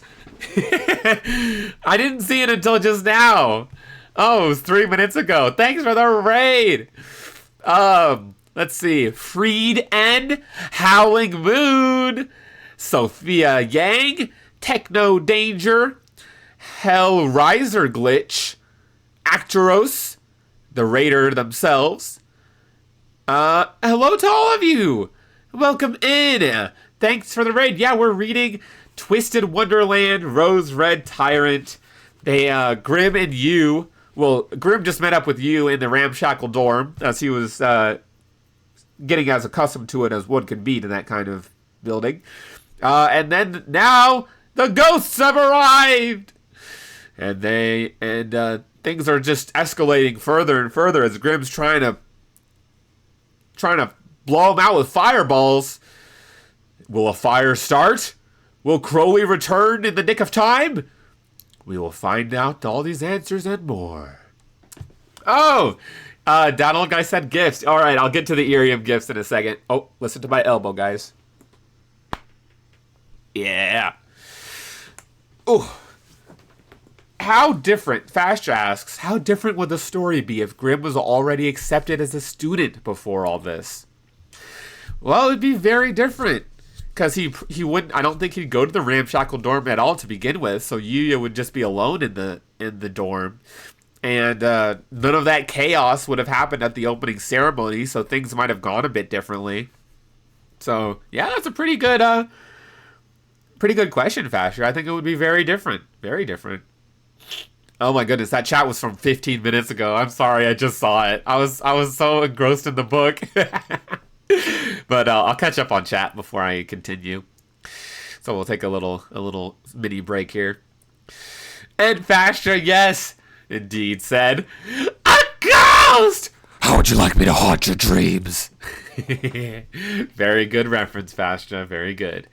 I didn't see it until just now. Oh, it was 3 minutes ago. Thanks for the raid! Let's see. Freed N, Howling Moon, Sophia Yang, Techno Danger, Hellraiser Glitch, Actros, the Raider themselves. Hello to all of you! Welcome in! Thanks for the raid. Yeah, we're reading Twisted Wonderland, Rose Red Tyrant. Grim and you... Well, Grim just met up with you in the ramshackle dorm, as he was, getting as accustomed to it as one could be to that kind of building. And then now the ghosts have arrived! And things are just escalating further and further as Grim's trying to blow them out with fireballs. Will a fire start? Will Crowley return in the nick of time? We will find out all these answers and more. Oh! Donald guy said gifts. Alright, I'll get to the Irium gifts in a second. Oh, listen to my elbow, guys. Yeah. Ooh. How different, Fastra asks, how different would the story be if Grim was already accepted as a student before all this? Well, it'd be very different. Because he wouldn't, I don't think he'd go to the ramshackle dorm at all to begin with, so Yuya would just be alone in the dorm. And none of that chaos would have happened at the opening ceremony, so things might have gone a bit differently. So, yeah, that's a pretty good question, Fasher. I think it would be very different. Very different. Oh my goodness, that chat was from 15 minutes ago. I'm sorry, I just saw it. I was so engrossed in the book. But I'll catch up on chat before I continue. So we'll take a little mini break here. And Fastra, yes, indeed said, a ghost! How would you like me to haunt your dreams? Very good reference, Fastra. Very good.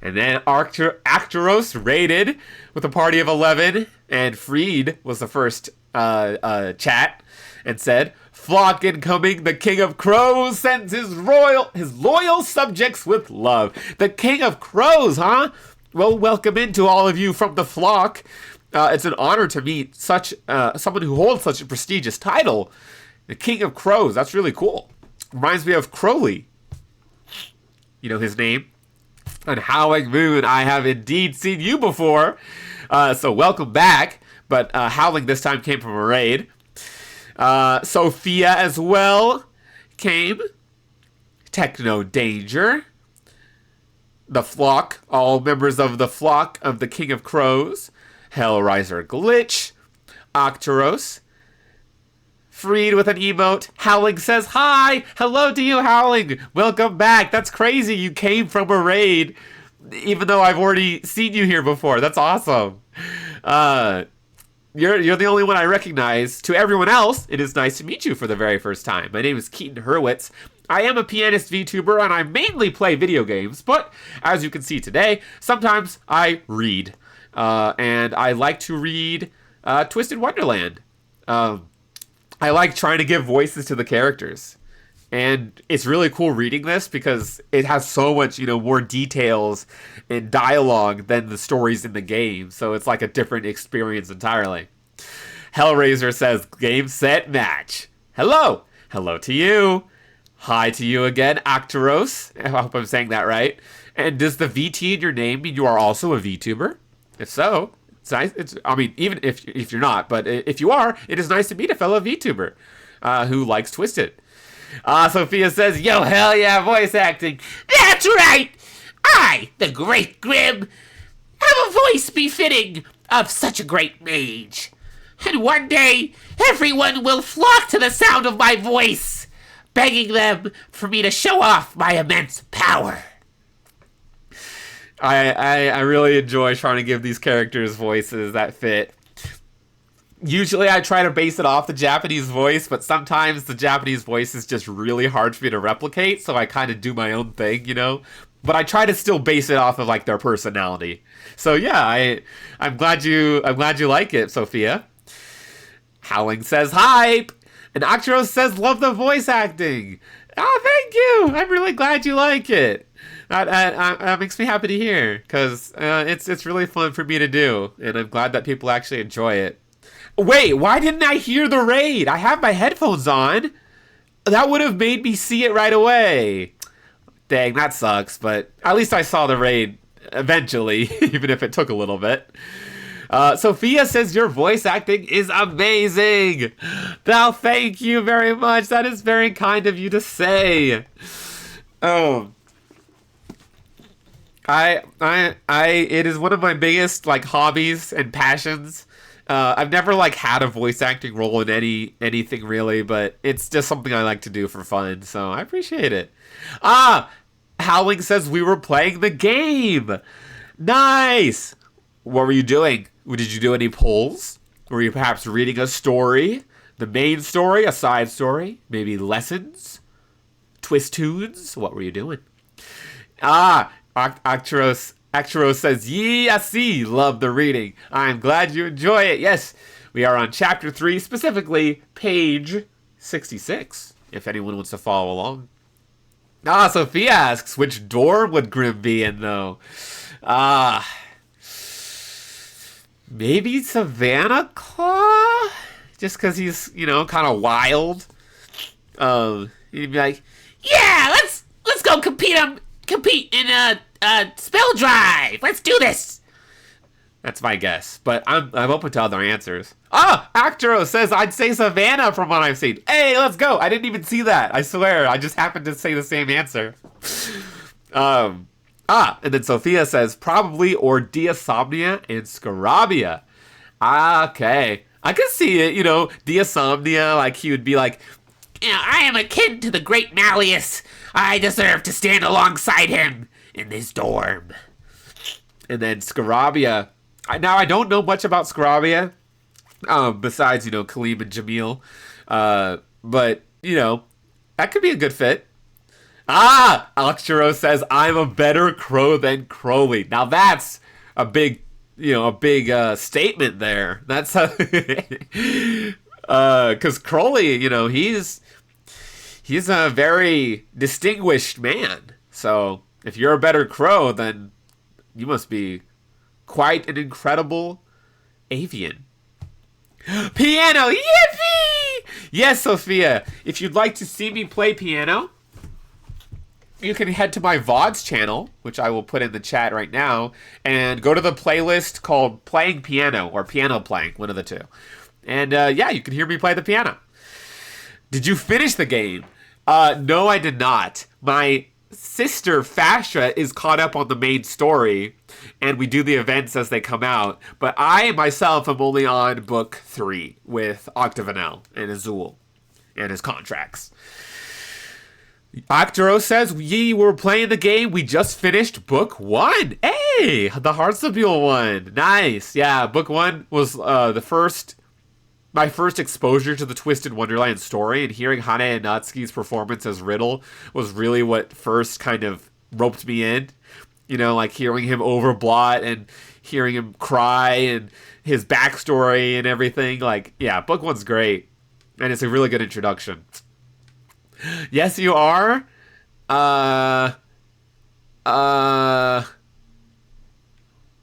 And then Actoros raided with a party of 11, and Freed was the first chat and said, flock incoming, the King of Crows sends his loyal subjects with love. The King of Crows, huh? Well, welcome into all of you from the flock. It's an honor to meet such someone who holds such a prestigious title. The King of Crows, that's really cool. Reminds me of Crowley. You know his name? And Howling Moon, I have indeed seen you before. So welcome back. But Howling this time came from a raid. Sophia as well came. Techno Danger. The flock, all members of the flock of the King of Crows. Hellraiser Glitch, Octoros, Freed with an emote. Howling says hi. Hello to you, Howling. Welcome back. That's crazy. You came from a raid, even though I've already seen you here before. That's awesome. You're the only one I recognize. To everyone else, it is nice to meet you for the very first time. My name is Keaton Hurwitz. I am a pianist VTuber, and I mainly play video games, but as you can see today, sometimes I read. And I like to read Twisted Wonderland. I like trying to give voices to the characters. And it's really cool reading this because it has so much, more details and dialogue than the stories in the game. So it's like a different experience entirely. Hellraiser says, game, set, match. Hello. Hello to you. Hi to you again, Octoros. I hope I'm saying that right. And does the VT in your name mean you are also a VTuber? If so, it's nice. Even if you're not, but if you are, it is nice to meet a fellow VTuber who likes Twisted. Sophia says, yo, hell yeah, voice acting. That's right! I, the Great Grim, have a voice befitting of such a great mage. And one day, everyone will flock to the sound of my voice, begging them for me to show off my immense power. I really enjoy trying to give these characters voices that fit. Usually I try to base it off the Japanese voice, but sometimes the Japanese voice is just really hard for me to replicate, so I kind of do my own thing, But I try to still base it off of like their personality. So yeah, I'm glad you like it, Sophia. Howling says hype, and Octoros says love the voice acting. Oh, thank you. I'm really glad you like it. That makes me happy to hear because it's really fun for me to do, and I'm glad that people actually enjoy it. Wait, why didn't I hear the raid? I have my headphones on. That would have made me see it right away. Dang, that sucks, but at least I saw the raid eventually, even if it took a little bit. Sophia says your voice acting is amazing. Now, thank you very much. That is very kind of you to say. It is one of my biggest hobbies and passions. I've never had a voice acting role in anything really, but it's just something I like to do for fun, so I appreciate it. Howling says we were playing the game. Nice. What were you doing? Did you do any polls? Were you perhaps reading a story? The main story, a side story, maybe lessons, twist tunes? What were you doing? Octoros says, yes, love the reading. I'm glad you enjoy it. Yes, we are on chapter 3, specifically page 66, if anyone wants to follow along. Sophia asks, which dorm would Grim be in, though? Maybe Savannah Claw? Just because he's, kind of wild. He'd be like, yeah, let's go compete in a spell drive. Let's do this. That's my guess, but I'm open to other answers. Actoro says I'd say Savannah from what I've seen. Hey, let's go. I didn't even see that. I swear, I just happened to say the same answer. And then Sophia says probably or Diasomnia and Scarabia. Okay, I can see it. Diasomnia, he would be like, I am akin to the great Malleus. I deserve to stand alongside him in this dorm. And then Scarabia. Now, I don't know much about Scarabia, besides, Kaleem and Jamil. But, that could be a good fit. Octoro says, I'm a better crow than Crowley. Now, that's a big statement there. That's because Crowley, he's a very distinguished man. So if you're a better crow, then you must be quite an incredible avian. Piano, yippee! Yes, Sophia, if you'd like to see me play piano, you can head to my VODs channel, which I will put in the chat right now, and go to the playlist called Playing Piano, or Piano Playing, one of the two. And you can hear me play the piano. Did you finish the game? No, I did not. My sister Fastra is caught up on the main story, and we do the events as they come out. But I myself am only on book 3 with Octavanel and Azul and his contracts. Octoro says, we were playing the game. We just finished book 1. Hey, the Heartsabule one. Nice. Yeah, book 1 was my first exposure to the Twisted Wonderland story, and hearing Hane Natsuki's performance as Riddle was really what first kind of roped me in. You know, like hearing him overblot and hearing him cry and his backstory and everything. Like, yeah, book 1's great. And it's a really good introduction. Yes, you are. What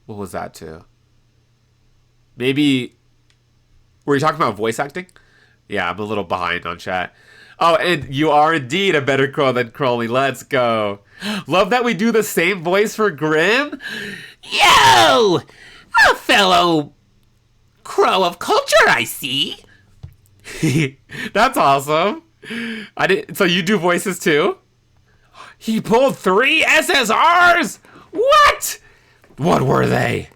was that too? Maybe, were you talking about voice acting? Yeah, I'm a little behind on chat. Oh, and you are indeed a better crow than Crowley. Let's go. Love that we do the same voice for Grim. Yo! A fellow crow of culture, I see. That's awesome. So you do voices too? He pulled 3 SSRs? What? What were they?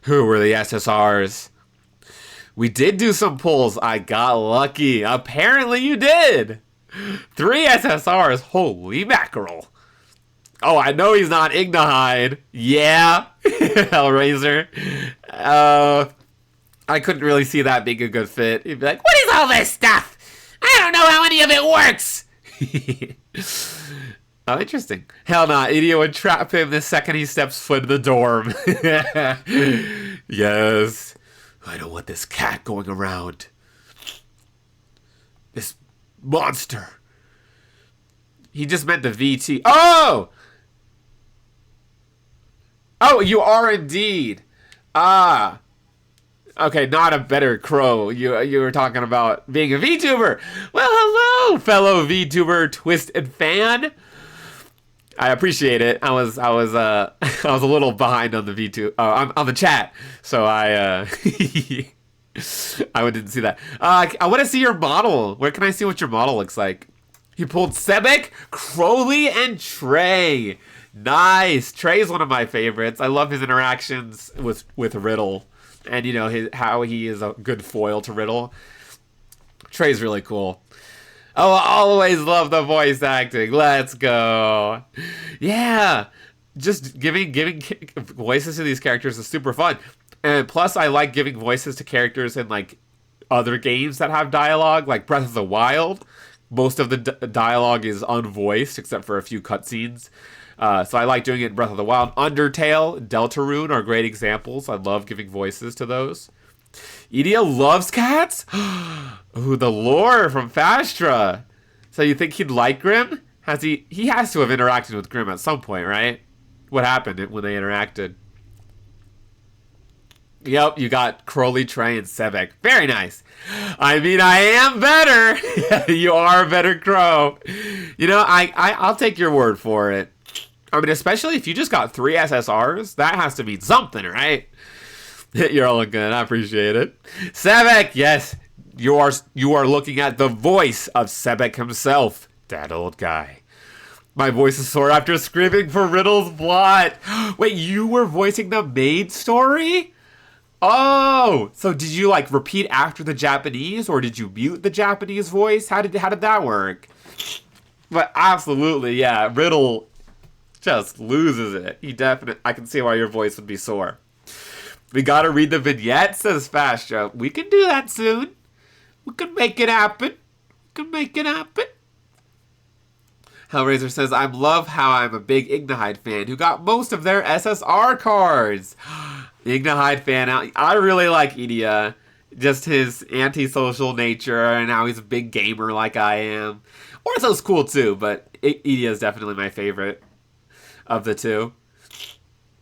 Who were the SSRs? We did do some pulls. I got lucky. Apparently you did. 3 SSRs. Holy mackerel. Oh, I know he's not Ignahide. Yeah. Hellraiser. I couldn't really see that being a good fit. He'd be like, what is all this stuff? I don't know how any of it works. Oh, interesting. Hell nah, Idio would trap him the second he steps foot in the dorm. Yes. I don't want this cat going around. This monster. He just meant the VT. Oh! Oh, you are indeed. Ah. Okay, not a better crow. You were talking about being a VTuber. Well, hello, fellow VTuber Twisted fan. I appreciate it. I was I was a little behind on the VTuber on the chat, so I didn't see that. I want to see your model. Where can I see what your model looks like? He pulled Sebek, Crowley, and Trey. Nice. Trey's one of my favorites. I love his interactions with Riddle. And, you know, how he is a good foil to Riddle. Trey's really cool. Oh, I always love the voice acting. Let's go. Yeah. Just giving voices to these characters is super fun. And plus, I like giving voices to characters in, like, other games that have dialogue, like Breath of the Wild. Most of the dialogue is unvoiced, except for a few cutscenes. So I like doing it in Breath of the Wild. Undertale, Deltarune are great examples. I love giving voices to those. Idia loves cats? Ooh, the lore from Fastra. So you think he'd like Grim? He has to have interacted with Grim at some point, right? What happened when they interacted? Yep, you got Crowley, Trey, and Sebek. Very nice. I mean, I am better. You are a better crow. You know, I'll take your word for it. I mean, especially if you just got 3 SSRs, that has to mean something, right? You're all good. I appreciate it. Sebek, yes, you are looking at the voice of Sebek himself, that old guy. My voice is sore after screaming for Riddle's blot. Wait, you were voicing the main story? Oh, so did you like repeat after the Japanese, or did you mute the Japanese voice? How did that work? But absolutely, yeah, Riddle just loses it. I can see why your voice would be sore. We gotta read the vignette, says Fastra. We can do that soon. We can make it happen. Hellraiser says, I love how I'm a big Ignahide fan who got most of their SSR cards. Ignahide fan. I really like Idia. Just his antisocial nature and how he's a big gamer like I am. Ortho's cool too, but Idia is definitely my favorite of the two.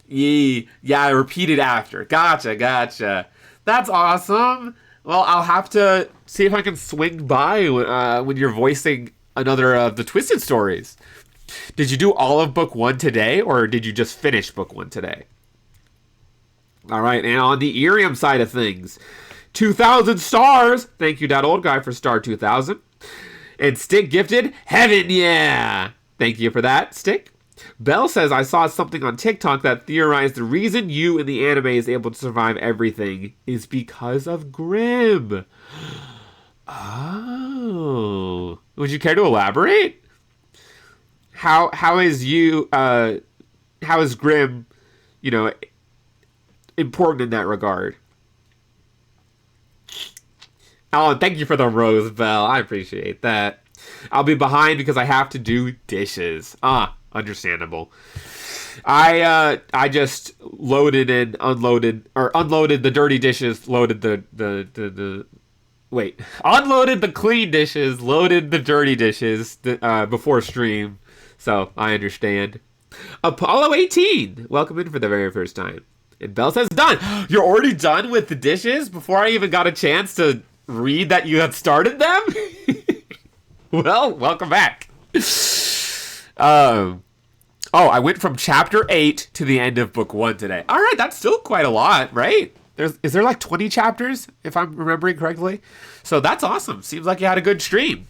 Yeah, I repeated after. Gotcha. That's awesome. Well, I'll have to see if I can swing by when you're voicing another of the Twisted stories. Did you do all of book 1 today, or did you just finish book 1 today? All right, and on the Irium side of things, 2,000 stars. Thank you, that old guy, for star 2,000. And Stick gifted Heaven, yeah. Thank you for that, Stick. Belle says, I saw something on TikTok that theorized the reason you in the anime is able to survive everything is because of Grimm. Oh. Would you care to elaborate? How is Grimm, important in that regard? Oh, thank you for the rose, Belle. I appreciate that. I'll be behind because I have to do dishes. Understandable. I just loaded and unloaded the dirty dishes, unloaded the clean dishes, loaded the dirty dishes before stream. So I understand. Apollo 18, welcome in for the very first time. And Belle says, done. You're already done with the dishes before I even got a chance to read that you had started them? Well, welcome back. I went from chapter 8 to the end of book 1 today. All right, that's still quite a lot, right? Is there like 20 chapters, if I'm remembering correctly? So that's awesome. Seems like you had a good stream.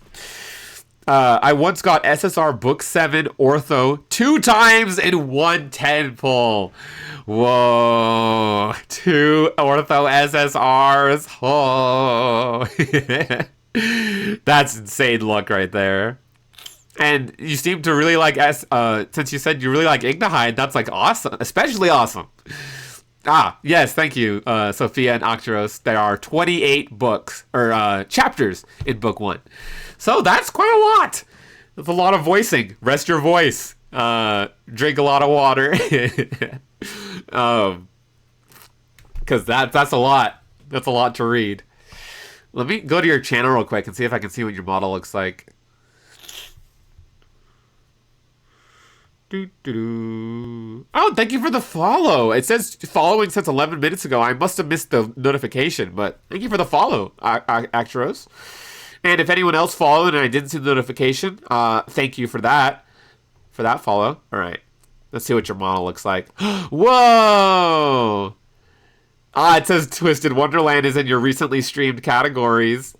I once got SSR Book 7 Ortho 2 times in one 10 pull. Whoa. 2 Ortho SSRs. Oh. That's insane luck right there. And you seem to really like, since you said you really like Ignahide, that's like awesome. Especially awesome. Yes, thank you, Sophia and Octros. There are 28 books, or chapters in book 1. So that's quite a lot. That's a lot of voicing. Rest your voice. Drink a lot of water. Because that's a lot. That's a lot to read. Let me go to your channel real quick and see if I can see what your model looks like. Oh, thank you for the follow. It says following since 11 minutes ago. I must have missed the notification, but thank you for the follow, Actros. And if anyone else followed and I didn't see the notification, thank you for that follow. All right, let's see what your model looks like. Whoa! It says Twisted Wonderland is in your recently streamed categories.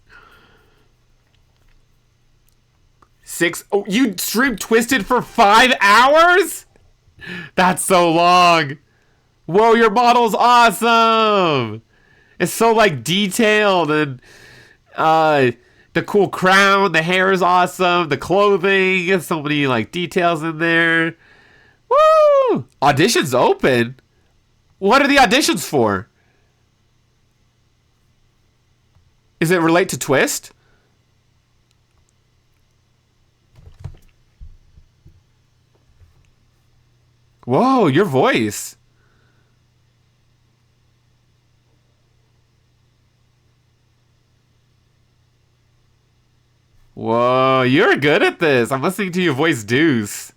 6. Oh, you streamed Twisted for 5 hours? That's so long. Whoa, your model's awesome. It's so like detailed, and the cool crown, the hair is awesome, the clothing, so many like details in there. Woo! Auditions open? What are the auditions for? Is it relate to Twist? Whoa, your voice. Whoa, you're good at this. I'm listening to your voice, Deuce.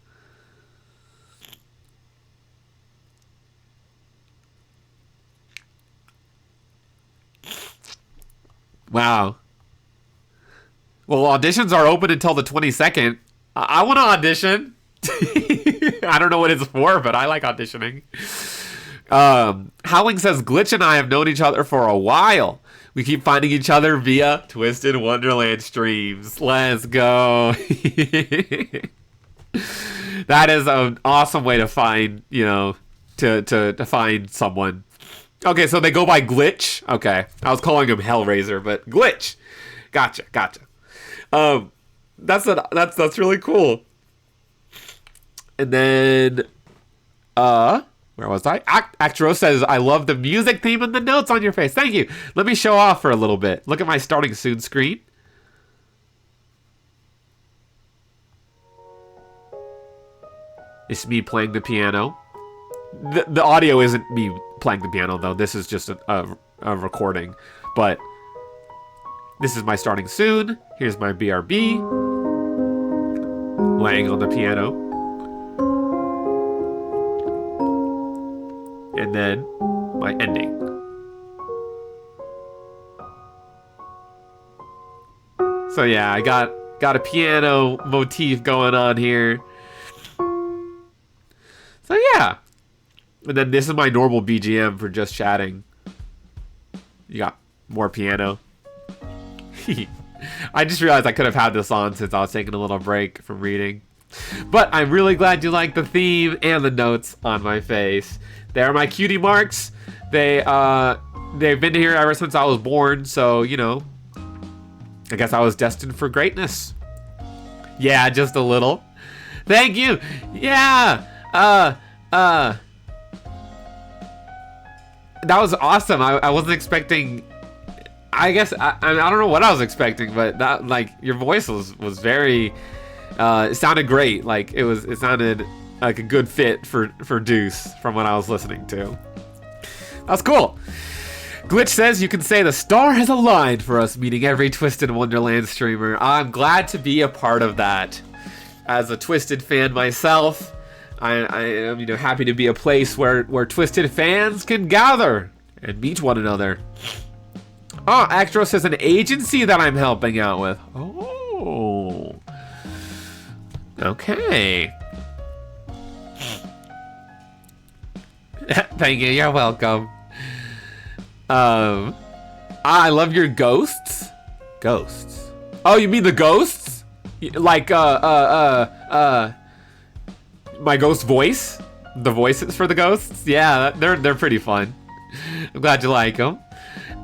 Wow. Well, auditions are open until the 22nd. I want to audition. I don't know what it's for, but I like auditioning. Howling says, Glitch and I have known each other for a while. We keep finding each other via Twisted Wonderland streams. Let's go. That is an awesome way to find, to find someone. Okay, so they go by Glitch. Okay, I was calling him Hellraiser, but Glitch. Gotcha. That's really cool. And then, where was I? Actro says, I love the music theme and the notes on your face. Thank you. Let me show off for a little bit. Look at my starting soon screen. It's me playing the piano. The audio isn't me playing the piano, though. This is just a recording. But this is my starting soon. Here's my BRB. Laying on the piano. And then my ending. So yeah, I got a piano motif going on here. So yeah. And then this is my normal BGM for just chatting. You got more piano. I just realized I could have had this on since I was taking a little break from reading. But I'm really glad you like the theme and the notes on my face. They're my cutie marks. They've been here ever since I was born, so, you know, I guess I was destined for greatness. Yeah, just a little. Thank you. Yeah. That was awesome. I wasn't expecting. I guess I don't know what I was expecting, but that, like, your voice was very. It sounded great. Like it sounded like a good fit for Deuce from what I was listening to. That's cool. Glitch says you can say the star has aligned for us meeting every Twisted Wonderland streamer. I'm glad to be a part of that. As a Twisted fan myself, I am, you know, happy to be a place where Twisted fans can gather and meet one another. Oh, Actros says an agency that I'm helping out with. Oh. Okay. Thank you. You're welcome. I love your ghosts. Ghosts. Oh, you mean the ghosts? Like my ghost voice? The voices for the ghosts? Yeah, they're pretty fun. I'm glad you like them.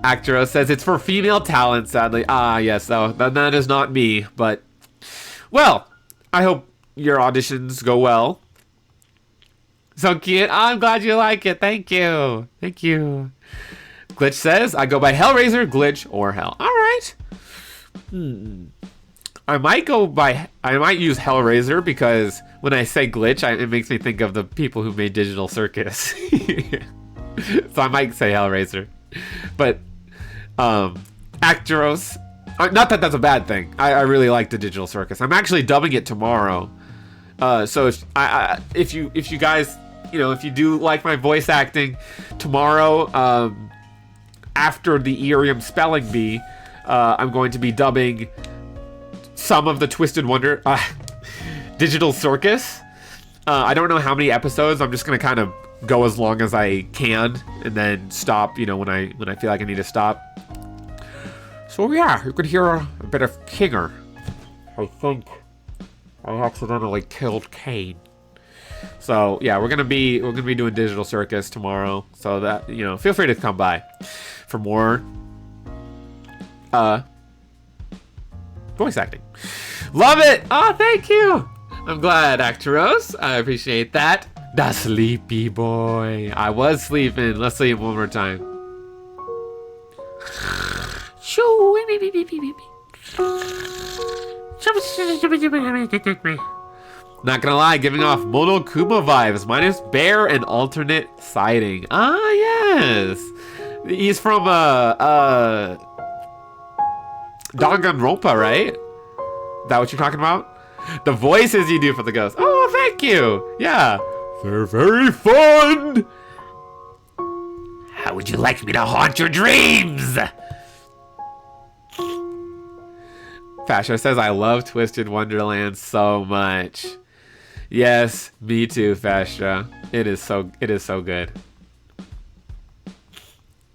Actro says it's for female talent, sadly. Ah, yes, so that is not me, but well, I hope your auditions go well. So cute. I'm glad you like it. Thank you. Thank you. Glitch says, I go by Hellraiser, Glitch, or Hell. All right. I might use Hellraiser because when I say Glitch, it makes me think of the people who made Digital Circus. So I might say Hellraiser. But, Actros, not that that's a bad thing. I really like the Digital Circus. I'm actually dubbing it tomorrow. So if you guys, you know, if you do like my voice acting, tomorrow, after the Eerium Spelling Bee, I'm going to be dubbing some of the Twisted Wonder Digital Circus. I don't know how many episodes. I'm just gonna kind of go as long as I can and then stop, you know, when I feel like I need to stop. So yeah, you could hear a bit of Kinger. I think I accidentally killed Kane. So yeah, we're gonna be doing Digital Circus tomorrow. So that, you know, feel free to come by for more voice acting. Love it! Oh, thank you! I'm glad, Actros. I appreciate that. The sleepy boy. I was sleeping. Let's see him one more time. Not gonna lie, giving off Monokuma vibes, minus bear and alternate siding. Ah, yes. He's from Danganronpa, right? Is that what you're talking about? The voices you do for the ghost. Oh, thank you. Yeah. They're very fun. How would you like me to haunt your dreams? Fasha says, I love Twisted Wonderland so much. Yes, me too, Fasha. It is so good.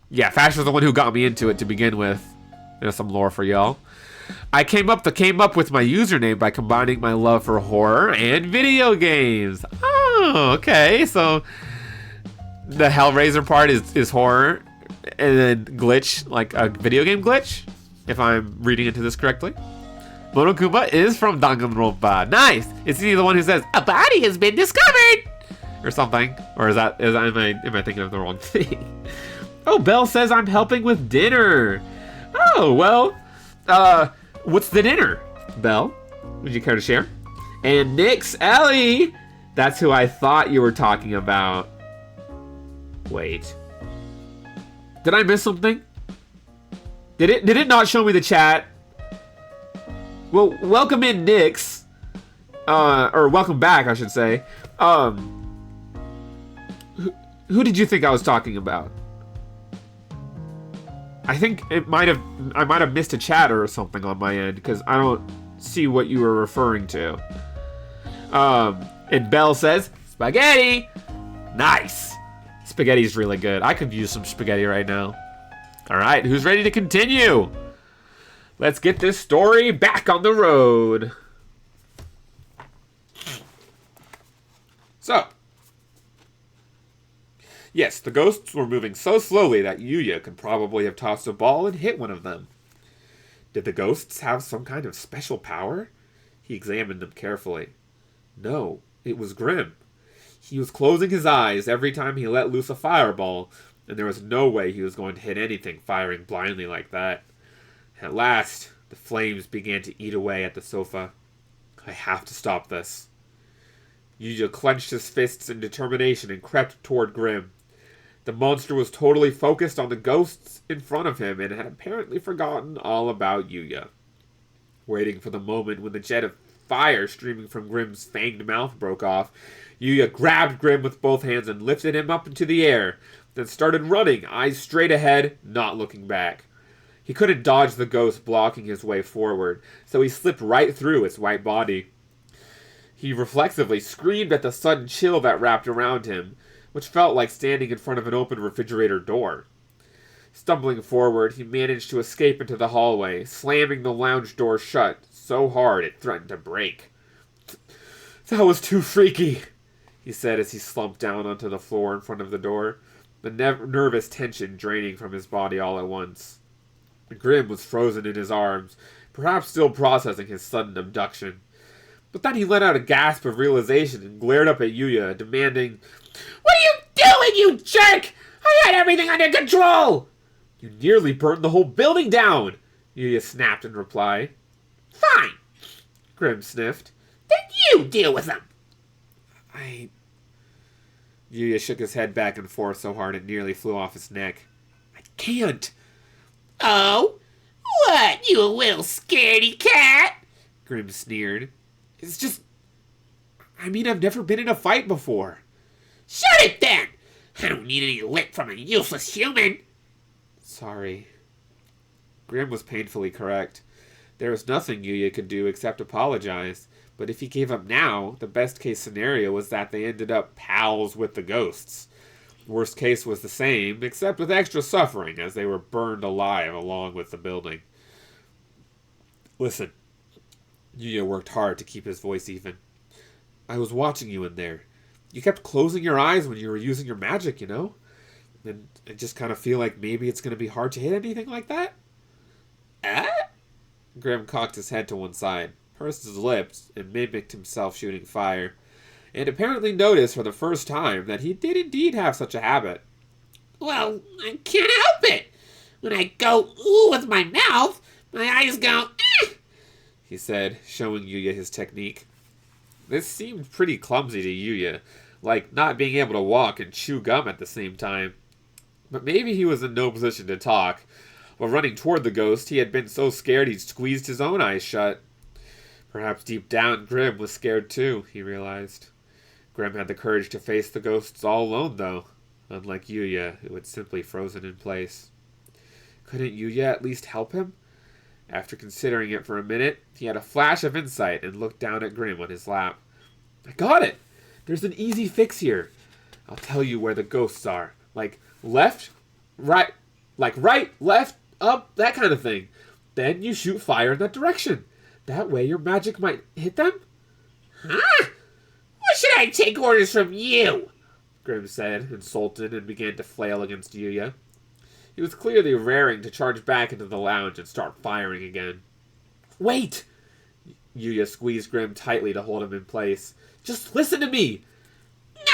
Yeah, Fasha's the one who got me into it to begin with. There's some lore for y'all. I came up with my username by combining my love for horror and video games. Oh, okay. So the Hellraiser part is horror, and then Glitch, like a video game Glitch, if I'm reading into this correctly. Monokuma is from Danganronpa. Nice. Is he the one who says a body has been discovered or something? Or am I thinking of the wrong thing? Oh, Belle says I'm helping with dinner. Oh, well, what's the dinner, Belle? Would you care to share? And Nyx Ellie, that's who I thought you were talking about. Wait, did I miss something? Did it not show me the chat? Well, welcome in, Nyx. Or welcome back, I should say. Who did you think I was talking about? I think I might have missed a chatter or something on my end because I don't see what you were referring to. And Belle says spaghetti. Nice. Spaghetti's really good. I could use some spaghetti right now. All right, who's ready to continue? Let's get this story back on the road. What's up? Yes, the ghosts were moving so slowly that Yuya could probably have tossed a ball and hit one of them. Did the ghosts have some kind of special power? He examined them carefully. No, it was Grim. He was closing his eyes every time he let loose a fireball, and there was no way he was going to hit anything firing blindly like that. At last, the flames began to eat away at the sofa. I have to stop this. Yuya clenched his fists in determination and crept toward Grim. The monster was totally focused on the ghosts in front of him and had apparently forgotten all about Yuya. Waiting for the moment when the jet of fire streaming from Grim's fanged mouth broke off, Yuya grabbed Grim with both hands and lifted him up into the air, then started running, eyes straight ahead, not looking back. He couldn't dodge the ghost blocking his way forward, so he slipped right through its white body. He reflexively screamed at the sudden chill that wrapped around him, which felt like standing in front of an open refrigerator door. Stumbling forward, he managed to escape into the hallway, slamming the lounge door shut so hard it threatened to break. That was too freaky, he said as he slumped down onto the floor in front of the door, the nervous tension draining from his body all at once. Grim was frozen in his arms, perhaps still processing his sudden abduction. But then he let out a gasp of realization and glared up at Yuya, demanding, "What are you doing, you jerk? I had everything under control!" "You nearly burned the whole building down," Yuya snapped in reply. Fine, Grim sniffed. then you deal with them. Yuya shook his head back and forth so hard it nearly flew off his neck. "I can't." Oh? What, you little scaredy cat? Grim sneered. "It's just... I've never been in a fight before." Shut it then! I don't need any lip from a useless human. Sorry. Grim was painfully correct. There was nothing Yuya could do except apologize, but if he gave up now, the best case scenario was that they ended up pals with the ghosts. Worst case was the same, except with extra suffering, as they were burned alive along with the building. "Listen." Yuya worked hard to keep his voice even. "I was watching you in there. You kept closing your eyes when you were using your magic, you know? And I just kind of feel like maybe it's going to be hard to hit anything like that." Grim cocked his head to one side, pursed his lips, and mimicked himself shooting fire, and apparently noticed for the first time that he did indeed have such a habit. Well, I can't help it. When I go ooh with my mouth, my eyes go he said, showing Yuya his technique. This seemed pretty clumsy to Yuya, like not being able to walk and chew gum at the same time. But maybe he was in no position to talk. While running toward the ghost, he had been so scared he'd squeezed his own eyes shut. Perhaps deep down Grim was scared too, he realized. Grim had the courage to face the ghosts all alone, though, unlike Yuya, who had simply frozen in place. Couldn't Yuya at least help him? After considering it for a minute, he had a flash of insight and looked down at Grim on his lap. "I got it! There's an easy fix here. I'll tell you where the ghosts are. Like left, right, left, up, that kind of thing. Then you shoot fire in that direction. That way your magic might hit them." Huh? Why should I take orders from you? Grim said, insulted, and began to flail against Yuya. He was clearly raring to charge back into the lounge and start firing again. "Wait!" Yuya squeezed Grim tightly to hold him in place. "Just listen to me!"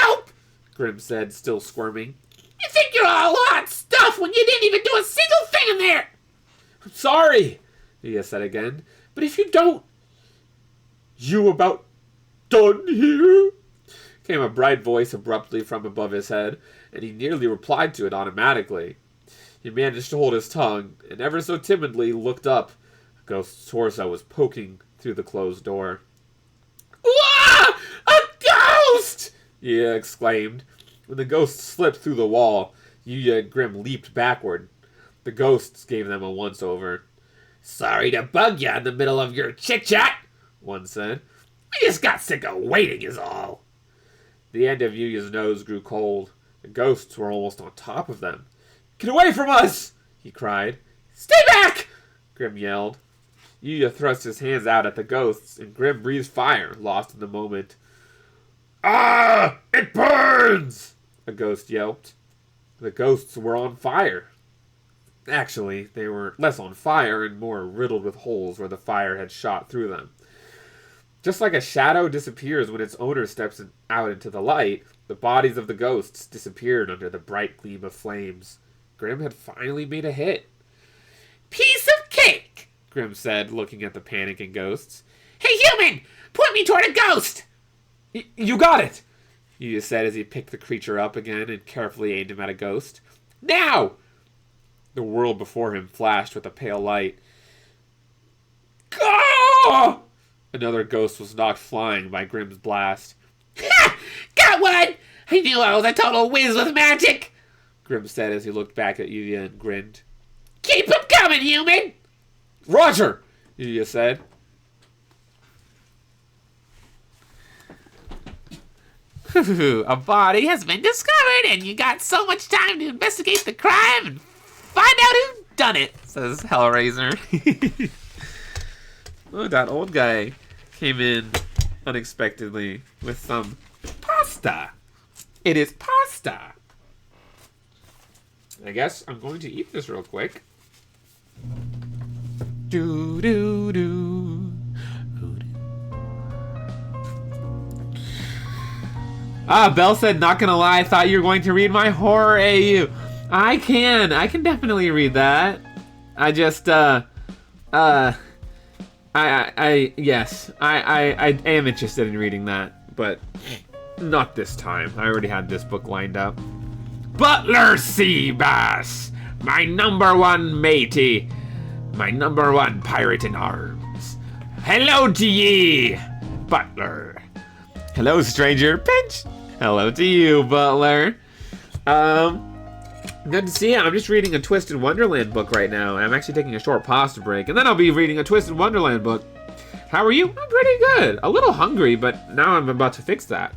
Nope! Grim said, still squirming. You think you're all hot stuff when you didn't even do a single thing in there! "I'm sorry," Yuya said again. "But if you don't..." "You about done here?" Came a bright voice abruptly from above his head, and he nearly replied to it automatically. He managed to hold his tongue, and ever so timidly looked up. A ghost's torso was poking through the closed door. Ah! A ghost! Yuya exclaimed. When the ghost slipped through the wall, Yuya and Grim leaped backward. The ghosts gave them a once-over. "Sorry to bug you in the middle of your chit-chat," one said. "I just got sick of waiting is all." The end of Yuya's nose grew cold. The ghosts were almost on top of them. "Get away from us!" he cried. "Stay back!" Grim yelled. Yuya thrust his hands out at the ghosts, and Grim breathed fire, lost in the moment. Ah! It burns! A ghost yelped. The ghosts were on fire. Actually, they were less on fire and more riddled with holes where the fire had shot through them. Just like a shadow disappears when its owner steps out into the light, the bodies of the ghosts disappeared under the bright gleam of flames. Grim had finally made a hit. Piece of cake, Grim said, looking at the panicking ghosts. Hey, human! Point me toward a ghost! You got it! Yuya said as he picked the creature up again and carefully aimed him at a ghost. Now! The world before him flashed with a pale light. Go! Another ghost was knocked flying by Grim's blast. Ha! Got one! I knew I was a total whiz with magic! Grim said as he looked back at Yuya and grinned. Keep 'em coming, human! Roger! Yuya said. A body has been discovered, and you got so much time to investigate the crime and find out who done it, says Hellraiser. Oh, that old guy came in unexpectedly with some pasta. It is pasta. I guess I'm going to eat this real quick. Do do do. Ah, Belle said, not gonna lie, I thought you were going to read my horror AU. I can definitely read that. I just, yes, I am interested in reading that, but not this time. I already had this book lined up. Butler Seabass, my #1 matey, my #1 pirate in arms. Hello to ye, Butler. Hello, stranger. Pinch. Hello to you, Butler. Good to see you. I'm just reading a Twisted Wonderland book right now. I'm actually taking a short pasta break, and then I'll be reading a Twisted Wonderland book. How are you? I'm pretty good. A little hungry, but now I'm about to fix that.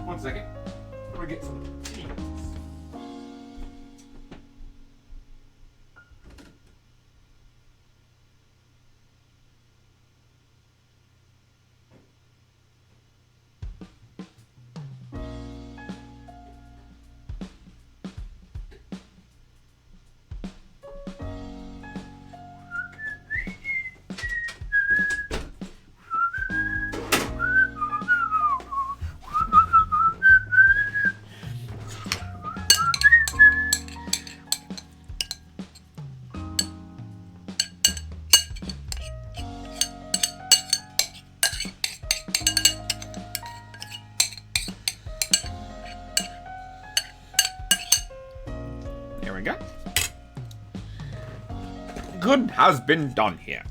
One second. I'm gonna get some tea. There we go. Good has been done here.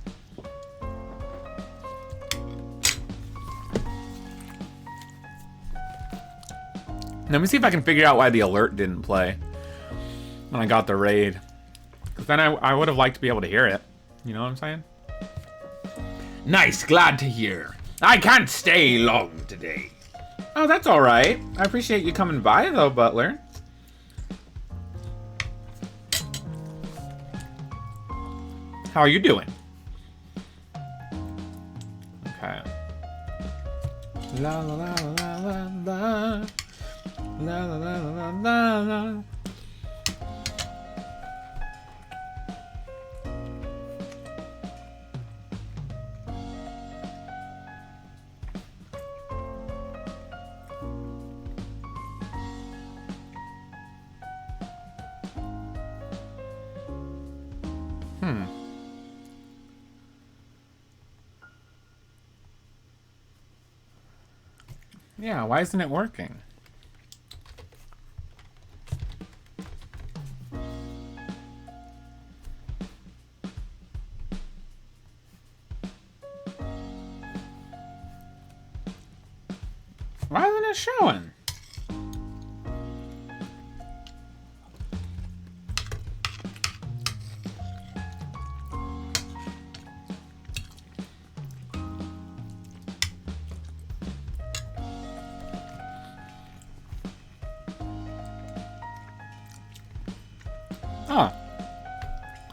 Let me see if I can figure out why the alert didn't play when I got the raid. Because then I would have liked to be able to hear it. You know what I'm saying? Nice, glad to hear. I can't stay long today. Oh, that's all right. I appreciate you coming by, though, Butler. How are you doing? Okay. La la la la la la. La la la la la la. Yeah, why isn't it working? Why isn't it showing?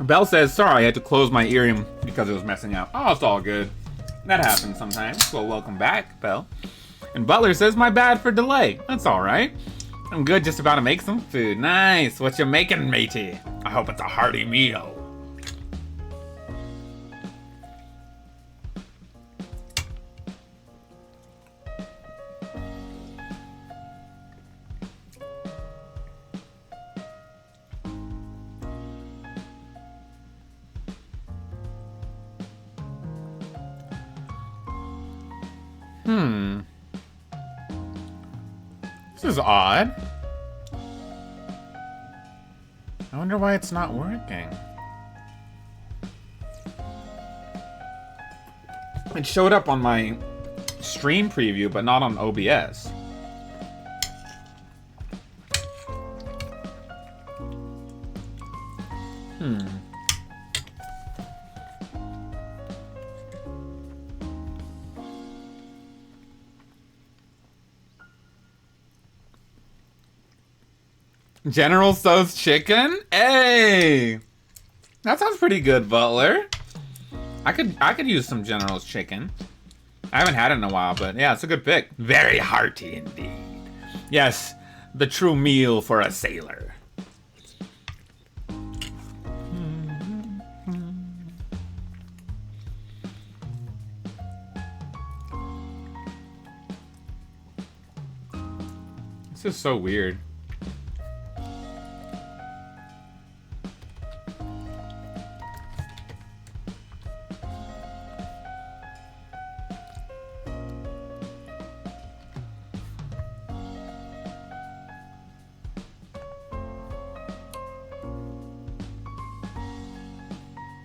Belle says, sorry, I had to close my earring because it was messing up. Oh, it's all good. That happens sometimes. Well, welcome back, Belle. And Butler says, my bad for delay. That's all right. I'm good, just about to make some food. Nice. What you making, matey? I hope it's a hearty meal. This is odd. I wonder why it's not working. It showed up on my stream preview, but not on OBS. General Tso's chicken? Hey! That sounds pretty good, Butler. I could use some General's chicken. I haven't had it in a while, but yeah, it's a good pick. Very hearty indeed. Yes, the true meal for a sailor. This is so weird.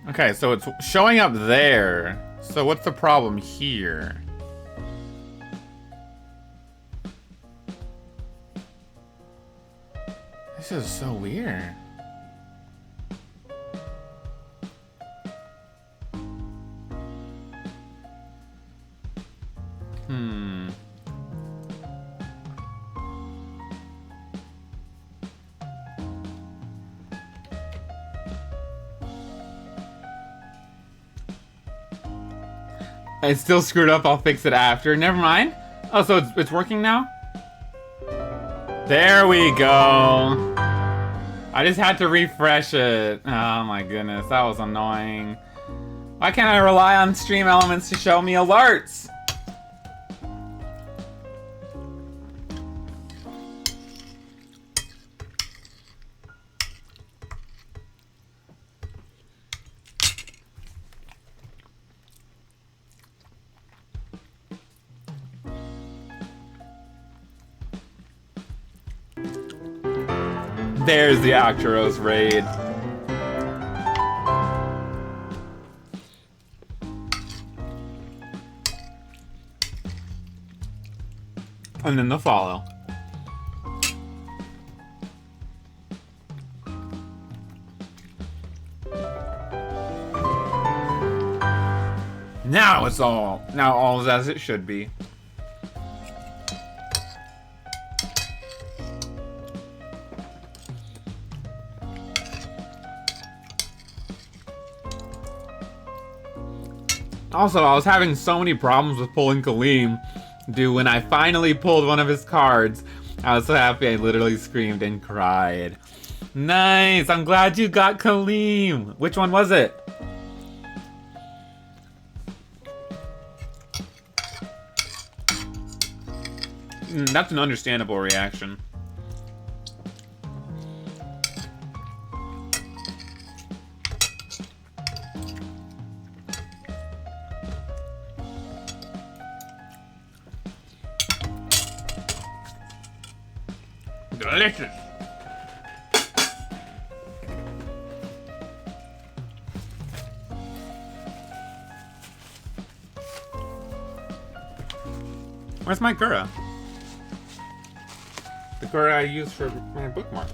Okay, so it's showing up there. So what's the problem here? This is so weird. It's still screwed up, I'll fix it after. Never mind. Oh, so it's working now? There we go. I just had to refresh it. Oh my goodness, that was annoying. Why can't I rely on Stream Elements to show me alerts? There's the Octoros raid. And then the follow. Now all is as it should be. Also, I was having so many problems with pulling Kaleem, dude. When I finally pulled one of his cards, I was so happy I literally screamed and cried. Nice! I'm glad you got Kaleem! Which one was it? That's an understandable reaction. Delicious. Where's my Gura? The Gura I used for my bookmark.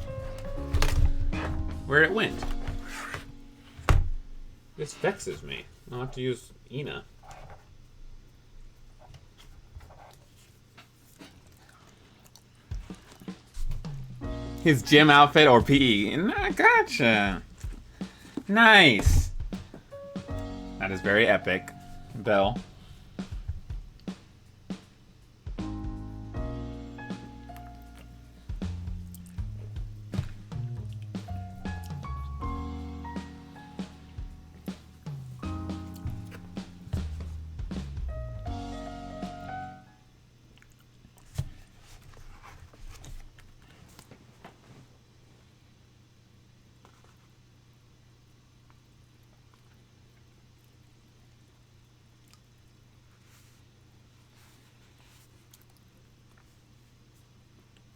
Where it went. This vexes me. I'll have to use Ina. His gym outfit or PE. Gotcha. Nice. That is very epic. Bell.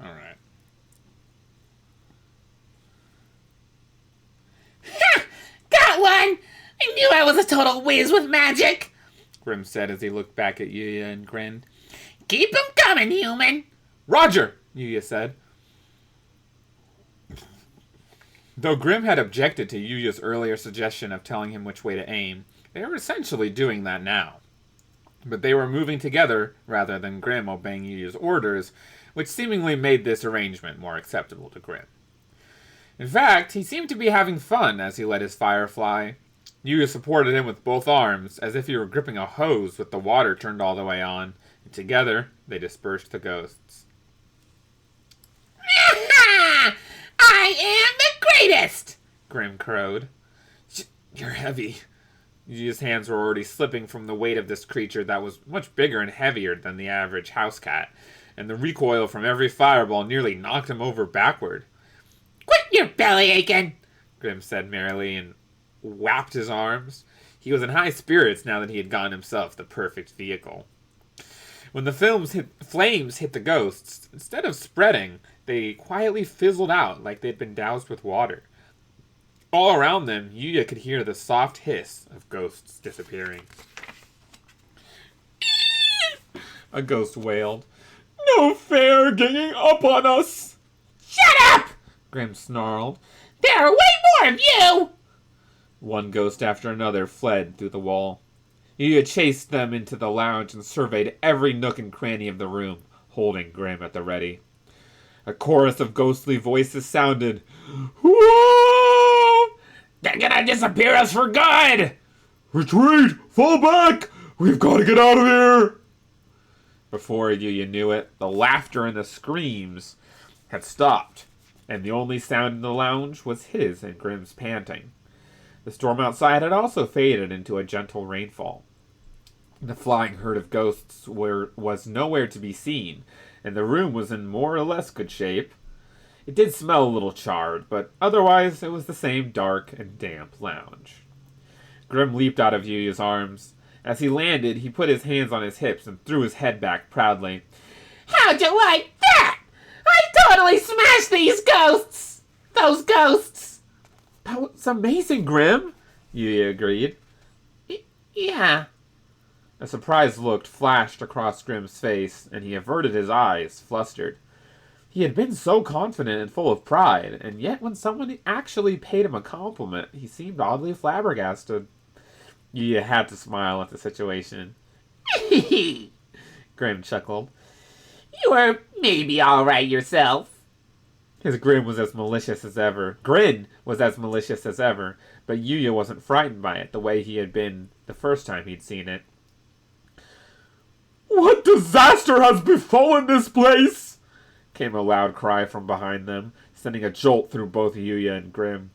All right. Ha! Got one! I knew I was a total whiz with magic! Grim said as he looked back at Yuya and grinned. Keep 'em coming, human! Roger, Yuya said. Though Grim had objected to Yuya's earlier suggestion of telling him which way to aim, they were essentially doing that now. But they were moving together rather than Grim obeying Yuya's orders, which seemingly made this arrangement more acceptable to Grim. In fact, he seemed to be having fun as he let his fire fly. Yuya supported him with both arms, as if he were gripping a hose with the water turned all the way on, and together they dispersed the ghosts. I am the greatest! Grim crowed. You're heavy. Yuya's hands were already slipping from the weight of this creature that was much bigger and heavier than the average house cat, and the recoil from every fireball nearly knocked him over backward. Quit your belly aching! Grim said merrily and whapped his arms. He was in high spirits now that he had gotten himself the perfect vehicle. When the flames hit the ghosts, instead of spreading, they quietly fizzled out like they'd been doused with water. All around them, Yuya could hear the soft hiss of ghosts disappearing. A ghost wailed. No fair ganging up on us! Shut up! Grim snarled. There are way more of you! One ghost after another fled through the wall. Yuya chased them into the lounge and surveyed every nook and cranny of the room, holding Grim at the ready. A chorus of ghostly voices sounded. Whoa! They're gonna disappear us for good! Retreat! Fall back! We've got to get out of here! Before Yuya knew it, the laughter and the screams had stopped, and the only sound in the lounge was his and Grim's panting. The storm outside had also faded into a gentle rainfall. The flying herd of ghosts was nowhere to be seen, and the room was in more or less good shape. It did smell a little charred, but otherwise it was the same dark and damp lounge. Grim leaped out of Yuya's arms. As he landed, he put his hands on his hips and threw his head back proudly. How'd you like that? I totally smashed these ghosts! Those ghosts! That was amazing, Grim, Yuya agreed. Yeah. A surprised look flashed across Grim's face, and he averted his eyes, flustered. He had been so confident and full of pride, and yet when someone actually paid him a compliment, he seemed oddly flabbergasted. Yuya had to smile at the situation. Grim chuckled. You were maybe alright yourself. His grin was as malicious as ever. But Yuya wasn't frightened by it the way he had been the first time he'd seen it. What disaster has befallen this place? Came a loud cry from behind them, sending a jolt through both Yuya and Grim.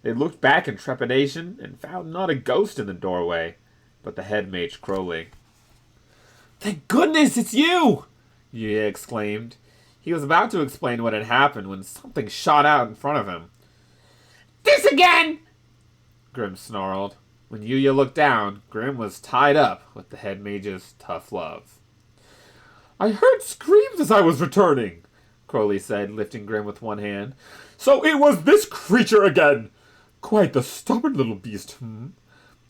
They looked back in trepidation and found not a ghost in the doorway, but the head mage Crowley. Thank goodness it's you! Yuya exclaimed. He was about to explain what had happened when something shot out in front of him. This again! Grim snarled. When Yuya looked down, Grim was tied up with the head mage's tough love. I heard screams as I was returning, Crowley said, lifting Grim with one hand. So it was this creature again! Quite the stubborn little beast,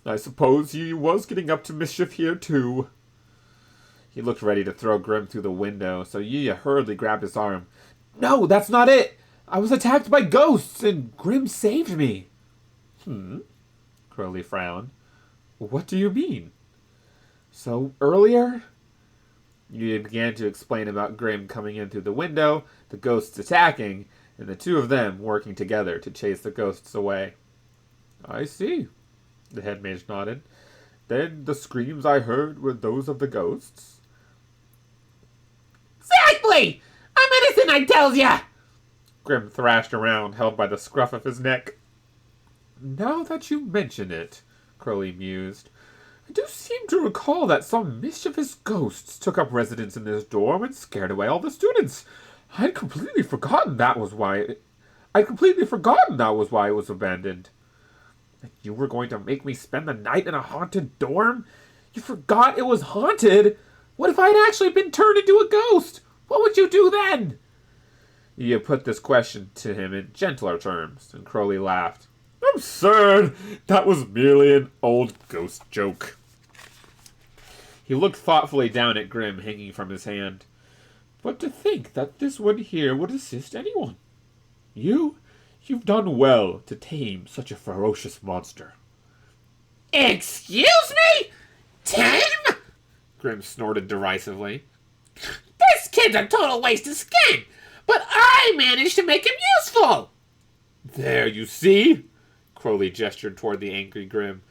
I suppose he was getting up to mischief here, too. He looked ready to throw Grim through the window, so Yuya hurriedly grabbed his arm. No, that's not it! I was attacked by ghosts, and Grim saved me. Crowley frowned. What do you mean? So, earlier? Yuya began to explain about Grim coming in through the window, the ghosts attacking, and the two of them working together to chase the ghosts away. I see. The head mage nodded. Then the screams I heard were those of the ghosts? Exactly! I'm innocent, I tells ya! Grim thrashed around, held by the scruff of his neck. Now that you mention it, Crowley mused, I do seem to recall that some mischievous ghosts took up residence in this dorm and scared away all the students. I'd completely forgotten that was why it was abandoned. You were going to make me spend the night in a haunted dorm? You forgot it was haunted? What if I'd actually been turned into a ghost? What would you do then? You put this question to him in gentler terms, and Crowley laughed. Absurd! That was merely an old ghost joke. He looked thoughtfully down at Grim hanging from his hand. But to think that this one here would assist anyone. You've done well to tame such a ferocious monster. Excuse me? Tame? Grim snorted derisively. This kid's a total waste of skin, but I managed to make him useful. There, you see? Crowley gestured toward the angry Grim.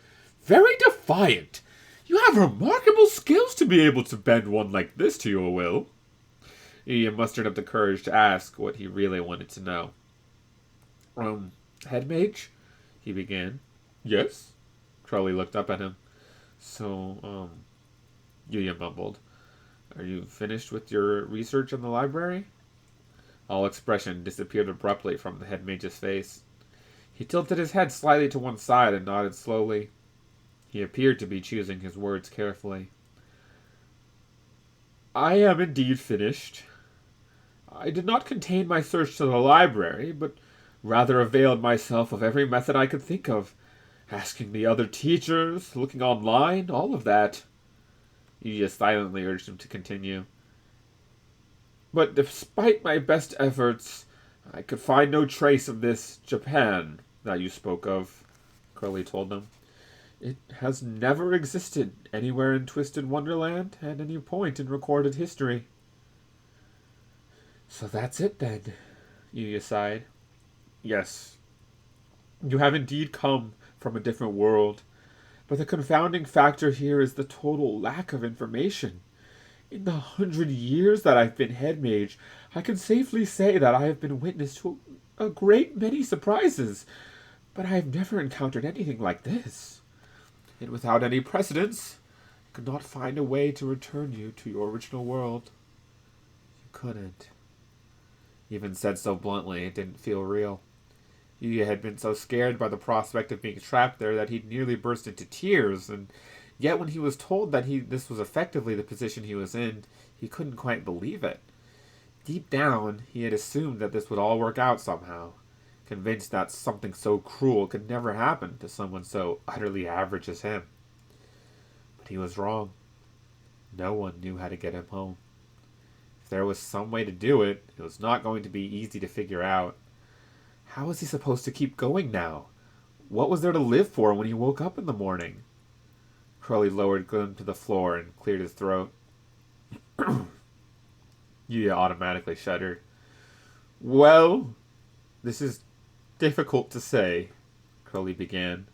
Very defiant. You have remarkable skills to be able to bend one like this to your will. He mustered up the courage to ask what he really wanted to know. Head mage? He began. Yes? Crowley looked up at him. So, Yuya mumbled. Are you finished with your research in the library? All expression disappeared abruptly from the head mage's face. He tilted his head slightly to one side and nodded slowly. He appeared to be choosing his words carefully. I am indeed finished. I did not contain my search to the library, but rather availed myself of every method I could think of. Asking the other teachers, looking online, all of that. Yuya silently urged him to continue. But despite my best efforts, I could find no trace of this Japan that you spoke of, Crowley told him. It has never existed anywhere in Twisted Wonderland at any point in recorded history. So that's it then, Yuya sighed. Yes, you have indeed come from a different world, but the confounding factor here is the total lack of information. In the 100 years that I've been head mage, I can safely say that I have been witness to a great many surprises, but I have never encountered anything like this. And without any precedence, I could not find a way to return you to your original world. You couldn't. Even said so bluntly, it didn't feel real. Yuya had been so scared by the prospect of being trapped there that he'd nearly burst into tears, and yet when he was told that this was effectively the position he was in, he couldn't quite believe it. Deep down, he had assumed that this would all work out somehow, convinced that something so cruel could never happen to someone so utterly average as him. But he was wrong. No one knew how to get him home. If there was some way to do it, it was not going to be easy to figure out. How was he supposed to keep going now? What was there to live for when he woke up in the morning? Crowley lowered Glim to the floor and cleared his throat. Yuya automatically shuddered. Well, this is difficult to say, Crowley began.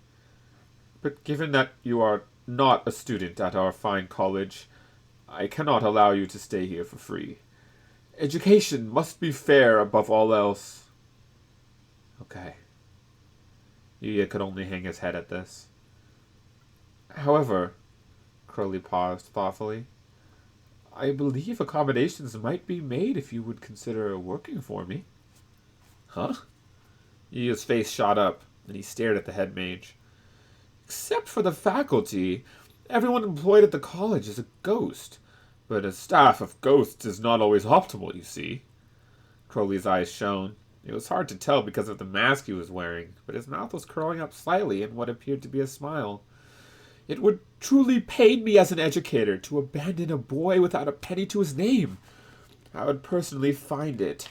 But given that you are not a student at our fine college, I cannot allow you to stay here for free. Education must be fair above all else. Okay. Yuya could only hang his head at this. However, Crowley paused thoughtfully, I believe accommodations might be made if you would consider working for me. Huh? Yuya's face shot up, and he stared at the head mage. Except for the faculty, everyone employed at the college is a ghost. But a staff of ghosts is not always optimal, you see. Crowley's eyes shone. It was hard to tell because of the mask he was wearing, but his mouth was curling up slightly in what appeared to be a smile. It would truly pain me as an educator to abandon a boy without a penny to his name. I would personally find it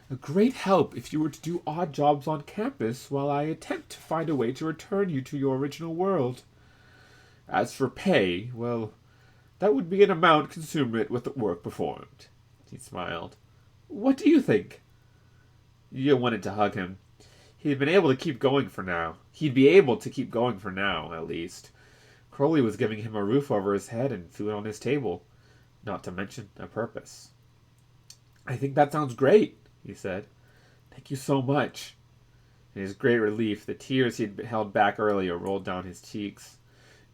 a great help if you were to do odd jobs on campus while I attempt to find a way to return you to your original world. As for pay, well, that would be an amount commensurate with the work performed. He smiled. What do you think? Yuya wanted to hug him. He'd been able to keep going for now. He'd be able to keep going for now, at least. Crowley was giving him a roof over his head and food on his table, not to mention a purpose. "I think that sounds great," he said. "Thank you so much." In his great relief, the tears he'd held back earlier rolled down his cheeks.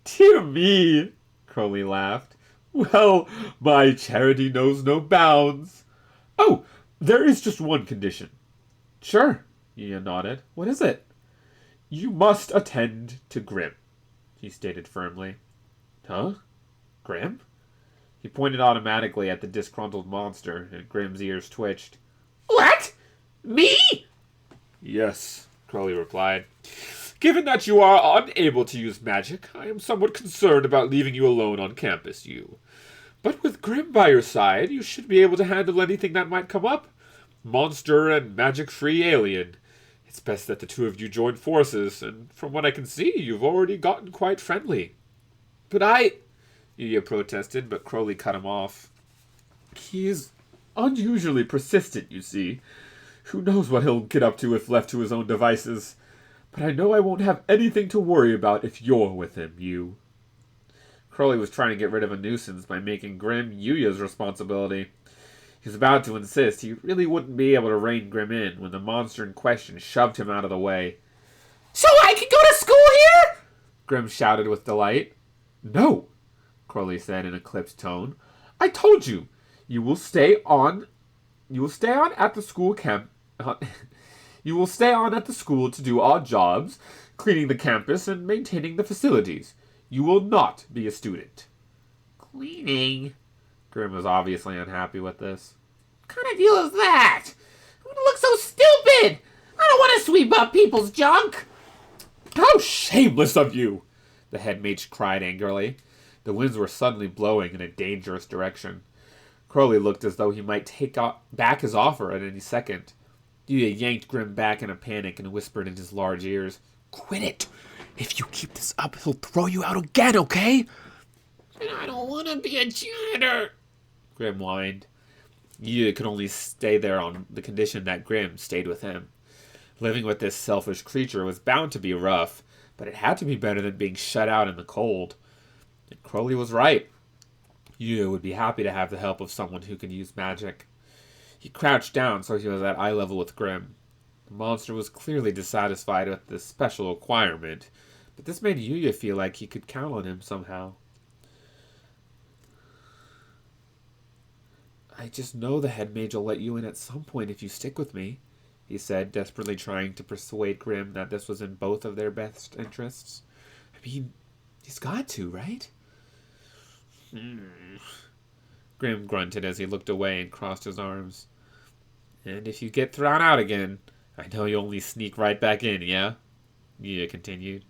"Dear me," Crowley laughed. "Well, my charity knows no bounds. Oh, there is just one condition." "Sure," Yuya nodded. "What is it?" "You must attend to Grim," he stated firmly. "Huh? Grim?" He pointed automatically at the disgruntled monster, and Grim's ears twitched. What? Me? "Yes," Crowley replied. "Given that you are unable to use magic, I am somewhat concerned about leaving you alone on campus, you. But with Grim by your side, you should be able to handle anything that might come up. Monster and magic-free alien. It's best that the two of you join forces, and from what I can see, you've already gotten quite friendly." "But Yuya protested, but Crowley cut him off. "He is unusually persistent, you see. Who knows what he'll get up to if left to his own devices. But I know I won't have anything to worry about if you're with him, you." Crowley was trying to get rid of a nuisance by making Grim Yuya's responsibility. He was about to insist he really wouldn't be able to rein Grim in when the monster in question shoved him out of the way. "So I can go to school here?" Grim shouted with delight. "No," Crowley said in a clipped tone. "I told you, you will stay on at the school camp. You will stay on at the school to do odd jobs, cleaning the campus and maintaining the facilities. You will not be a student." "Cleaning? Grim was obviously unhappy with this. What kind of deal is that? It looks so stupid! I don't want to sweep up people's junk!" "How shameless of you!" the head mage cried angrily. The winds were suddenly blowing in a dangerous direction. Crowley looked as though he might take back his offer at any second. Yuya yanked Grim back in a panic and whispered in his large ears, "Quit it! If you keep this up, he'll throw you out again, okay?" "I don't want to be a janitor," Grim whined. Yuya could only stay there on the condition that Grim stayed with him. Living with this selfish creature was bound to be rough, but it had to be better than being shut out in the cold. And Crowley was right. Yuya would be happy to have the help of someone who could use magic. He crouched down so he was at eye level with Grim. The monster was clearly dissatisfied with this special acquirement, but this made Yuya feel like he could count on him somehow. "I just know the head mage will let you in at some point if you stick with me," he said, desperately trying to persuade Grim that this was in both of their best interests. "I mean, he's got to, right?" Grim grunted as he looked away and crossed his arms. "And if you get thrown out again, I know you only sneak right back in, yeah?" Yuya continued.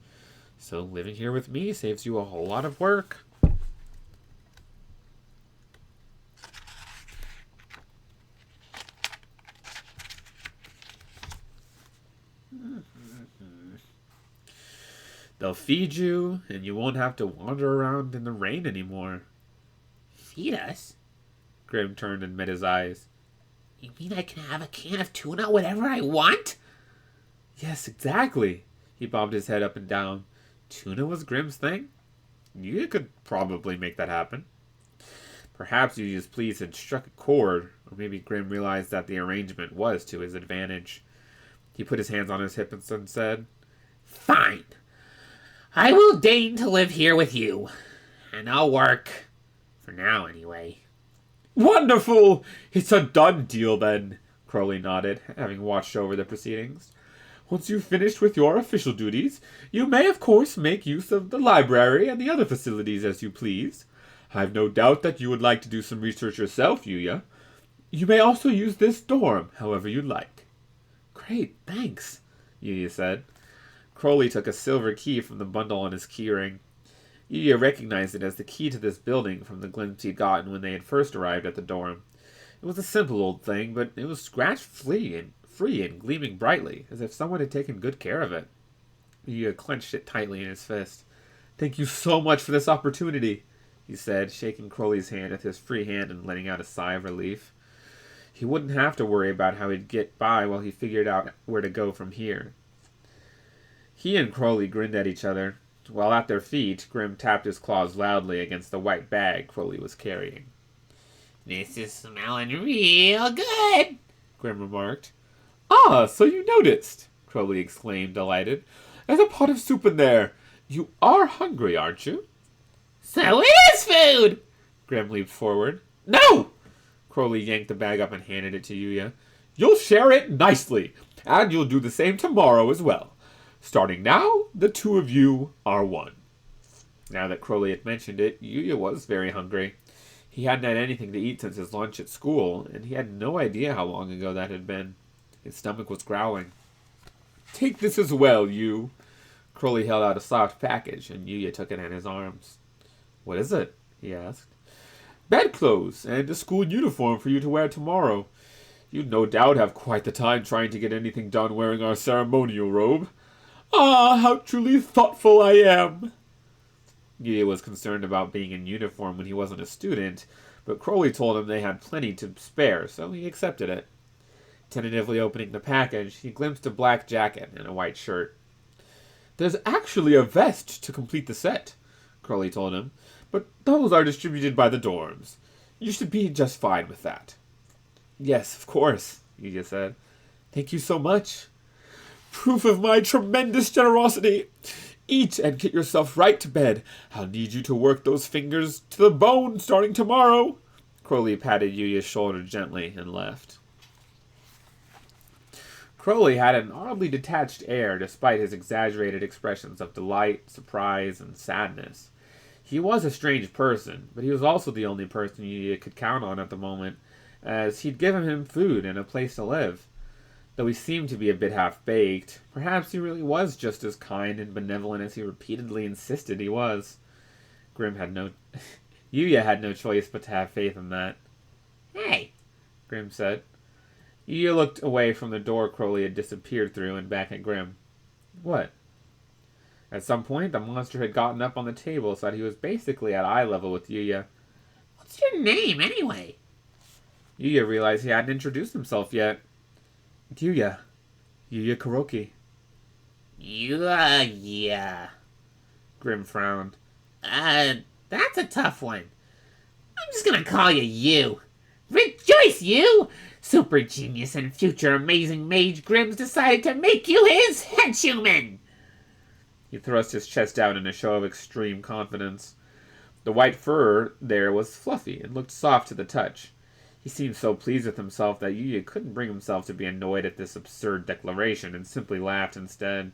"So living here with me saves you a whole lot of work." "They'll feed you, and you won't have to wander around in the rain anymore." "Feed us? Grim turned and met his eyes. You mean I can have a can of tuna whenever I want?" "Yes, exactly." He bobbed his head up and down. Tuna was Grim's thing? You could probably make that happen. Perhaps Yuya's pleas had struck a chord, or maybe Grim realized that the arrangement was to his advantage. He put his hands on his hips and said, "Fine. I will deign to live here with you. And I'll work. For now, anyway." "Wonderful! It's a done deal, then," Crowley nodded, having watched over the proceedings. "Once you've finished with your official duties, you may, of course, make use of the library and the other facilities as you please. I've no doubt that you would like to do some research yourself, Yuya. You may also use this dorm, however you'd like." "Great, thanks," Yuya said. Crowley took a silver key from the bundle on his keyring. Yuya recognized it as the key to this building from the glimpse he'd gotten when they had first arrived at the dorm. It was a simple old thing, but it was scratch-free and gleaming brightly, as if someone had taken good care of it. Yuya clenched it tightly in his fist. "Thank you so much for this opportunity," he said, shaking Crowley's hand with his free hand and letting out a sigh of relief. He wouldn't have to worry about how he'd get by while he figured out where to go from here. He and Crowley grinned at each other, while at their feet, Grim tapped his claws loudly against the white bag Crowley was carrying. This is smelling real good, Grim remarked. Ah, so you noticed, Crowley exclaimed, delighted. There's a pot of soup in there. You are hungry, aren't you? So it is food! Grim leaped forward. No! Crowley yanked the bag up and handed it to Yuya. You'll share it nicely, and you'll do the same tomorrow as well. Starting now, the two of you are one. Now that Crowley had mentioned it, Yuya was very hungry. He hadn't had anything to eat since his lunch at school, and he had no idea how long ago that had been. His stomach was growling. Take this as well, you. Crowley held out a soft package, and Yuya took it in his arms. What is it? He asked. Bedclothes and a school uniform for you to wear tomorrow. You'd no doubt have quite the time trying to get anything done wearing our ceremonial robe. Ah, how truly thoughtful I am. Yuya was concerned about being in uniform when he wasn't a student, but Crowley told him they had plenty to spare, so he accepted it. Tentatively opening the package, he glimpsed a black jacket and a white shirt. There's actually a vest to complete the set, Crowley told him, but those are distributed by the dorms. You should be just fine with that. Yes, of course, Yuya said. Thank you so much. Proof of my tremendous generosity. Eat and get yourself right to bed. I'll need you to work those fingers to the bone starting tomorrow. Crowley patted Yuya's shoulder gently and left. Crowley had an oddly detached air despite his exaggerated expressions of delight, surprise, and sadness. He was a strange person, but he was also the only person Yuya could count on at the moment, as he'd given him food and a place to live. Though he seemed to be a bit half-baked, perhaps he really was just as kind and benevolent as he repeatedly insisted he was. Yuya had no choice but to have faith in that. Hey, Grim said. Yuya looked away from the door Crowley had disappeared through and back at Grim. What? At some point, the monster had gotten up on the table so that he was basically at eye level with Yuya. what's your name anyway? Yuya realized he hadn't introduced himself yet. Yuya Kuroki. Yeah. Grim frowned. That's a tough one. I'm just gonna call you you. Rejoice, you! Super genius and future amazing mage Grimm's decided to make you his henchman! He thrust his chest out in a show of extreme confidence. The white fur there was fluffy and looked soft to the touch. He seemed so pleased with himself that Yuya couldn't bring himself to be annoyed at this absurd declaration and simply laughed instead.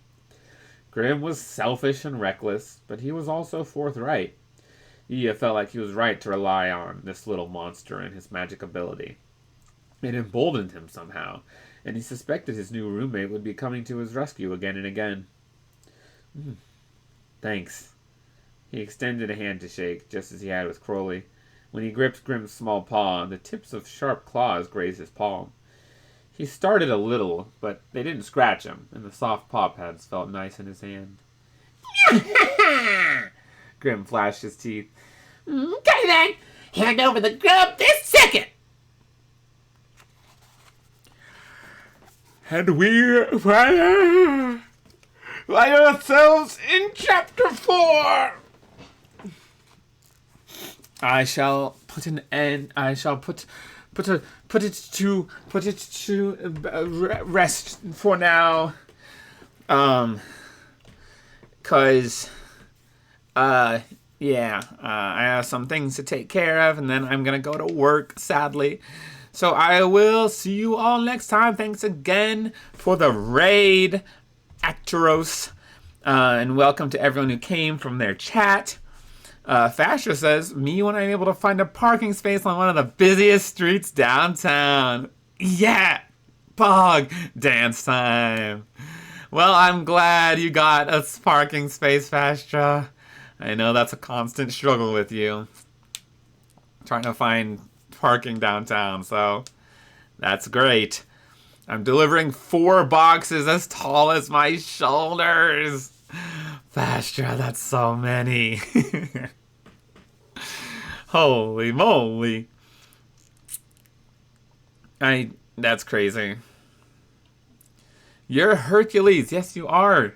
Grim was selfish and reckless, but he was also forthright. Yuya felt like he was right to rely on this little monster and his magic ability. It emboldened him somehow, and he suspected his new roommate would be coming to his rescue again and again. Thanks. He extended a hand to shake, just as he had with Crowley. When he gripped Grim's small paw, the tips of sharp claws grazed his palm. He started a little, but they didn't scratch him, and the soft paw pads felt nice in his hand. Grim flashed his teeth. Okay then, hand over the grub this second! And we find ourselves in chapter 4. I shall put an end. I shall put it to rest for now. I have some things to take care of, and then I'm gonna go to work, sadly. So I will see you all next time. Thanks again for the raid, Actoros, and welcome to everyone who came from their chat. Fasher says, me when I'm able to find a parking space on one of the busiest streets downtown. Yeah, Pog, dance time. Well, I'm glad you got a parking space, Fastra. I know that's a constant struggle with you. Trying to find parking downtown, so that's great. I'm delivering 4 boxes as tall as my shoulders. Fastra, that's so many. Holy moly. That's crazy. You're Hercules. Yes, you are,